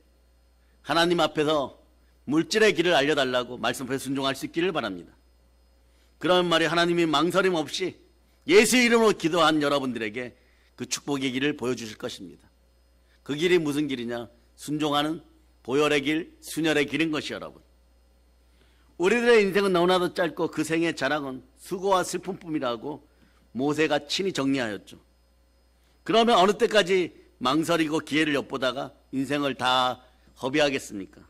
하나님 앞에서 물질의 길을 알려달라고 말씀 앞에 순종할 수 있기를 바랍니다. 그런 말이 하나님이 망설임 없이 예수 이름으로 기도한 여러분들에게 그 축복의 길을 보여주실 것입니다. 그 길이 무슨 길이냐? 순종하는 보혈의 길, 순혈의 길인 것이 여러분. 우리들의 인생은 너무나도 짧고 그 생의 자랑은 수고와 슬픔뿐이라고 모세가 친히 정리하였죠. 그러면 어느 때까지 망설이고 기회를 엿보다가 인생을 다 허비하겠습니까?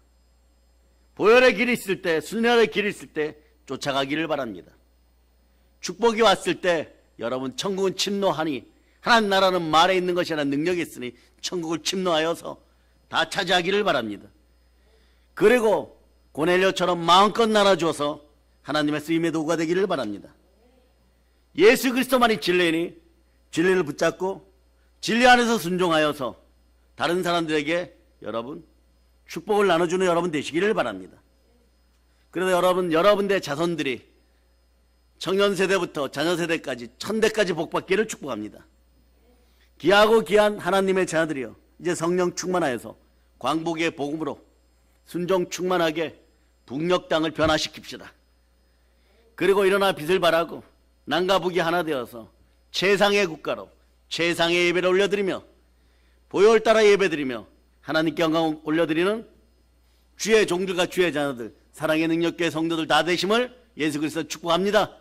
보혈의 길이 있을 때, 순혈의 길이 있을 때 쫓아가기를 바랍니다. 축복이 왔을 때 여러분 천국은 침노하니 하나님 나라는 말에 있는 것이 아니라 능력이 있으니 천국을 침노하여서 다 차지하기를 바랍니다. 그리고 고넬료처럼 마음껏 나눠주어서 하나님의 쓰임의 도구가 되기를 바랍니다. 예수 그리스도만이 진리니 진리를 붙잡고 진리 안에서 순종하여서 다른 사람들에게 여러분 축복을 나눠주는 여러분 되시기를 바랍니다. 그래서 여러분들의 자손들이 청년 세대부터 자녀 세대까지 천대까지 복받기를 축복합니다. 귀하고 귀한 하나님의 자녀들이여, 이제 성령 충만하여서 광복의 복음으로 순종 충만하게 북녘 땅을 변화시킵시다. 그리고 일어나 빛을 발하고 남과 북이 하나 되어서 최상의 국가로 최상의 예배를 올려드리며 보혈 따라 예배드리며 하나님께 영광 올려드리는 주의 종들과 주의 자녀들, 사랑의 능력교회 성도들 다 되심을 예수 그리스도 축복합니다.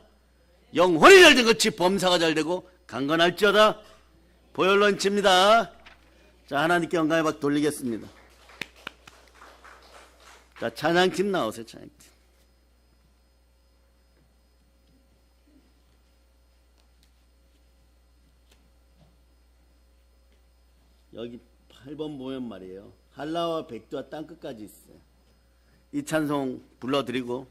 영혼이 잘된 것이 범사가 잘되고 강건할지어다. 보혈로 얹힙니다. 자, 하나님께 영광의 박 돌리겠습니다. 자, 찬양팀 나오세요. 찬양팀. 여기 8번 보면 말이에요. 한라와 백두와 땅끝까지 있어요. 이 찬송 불러드리고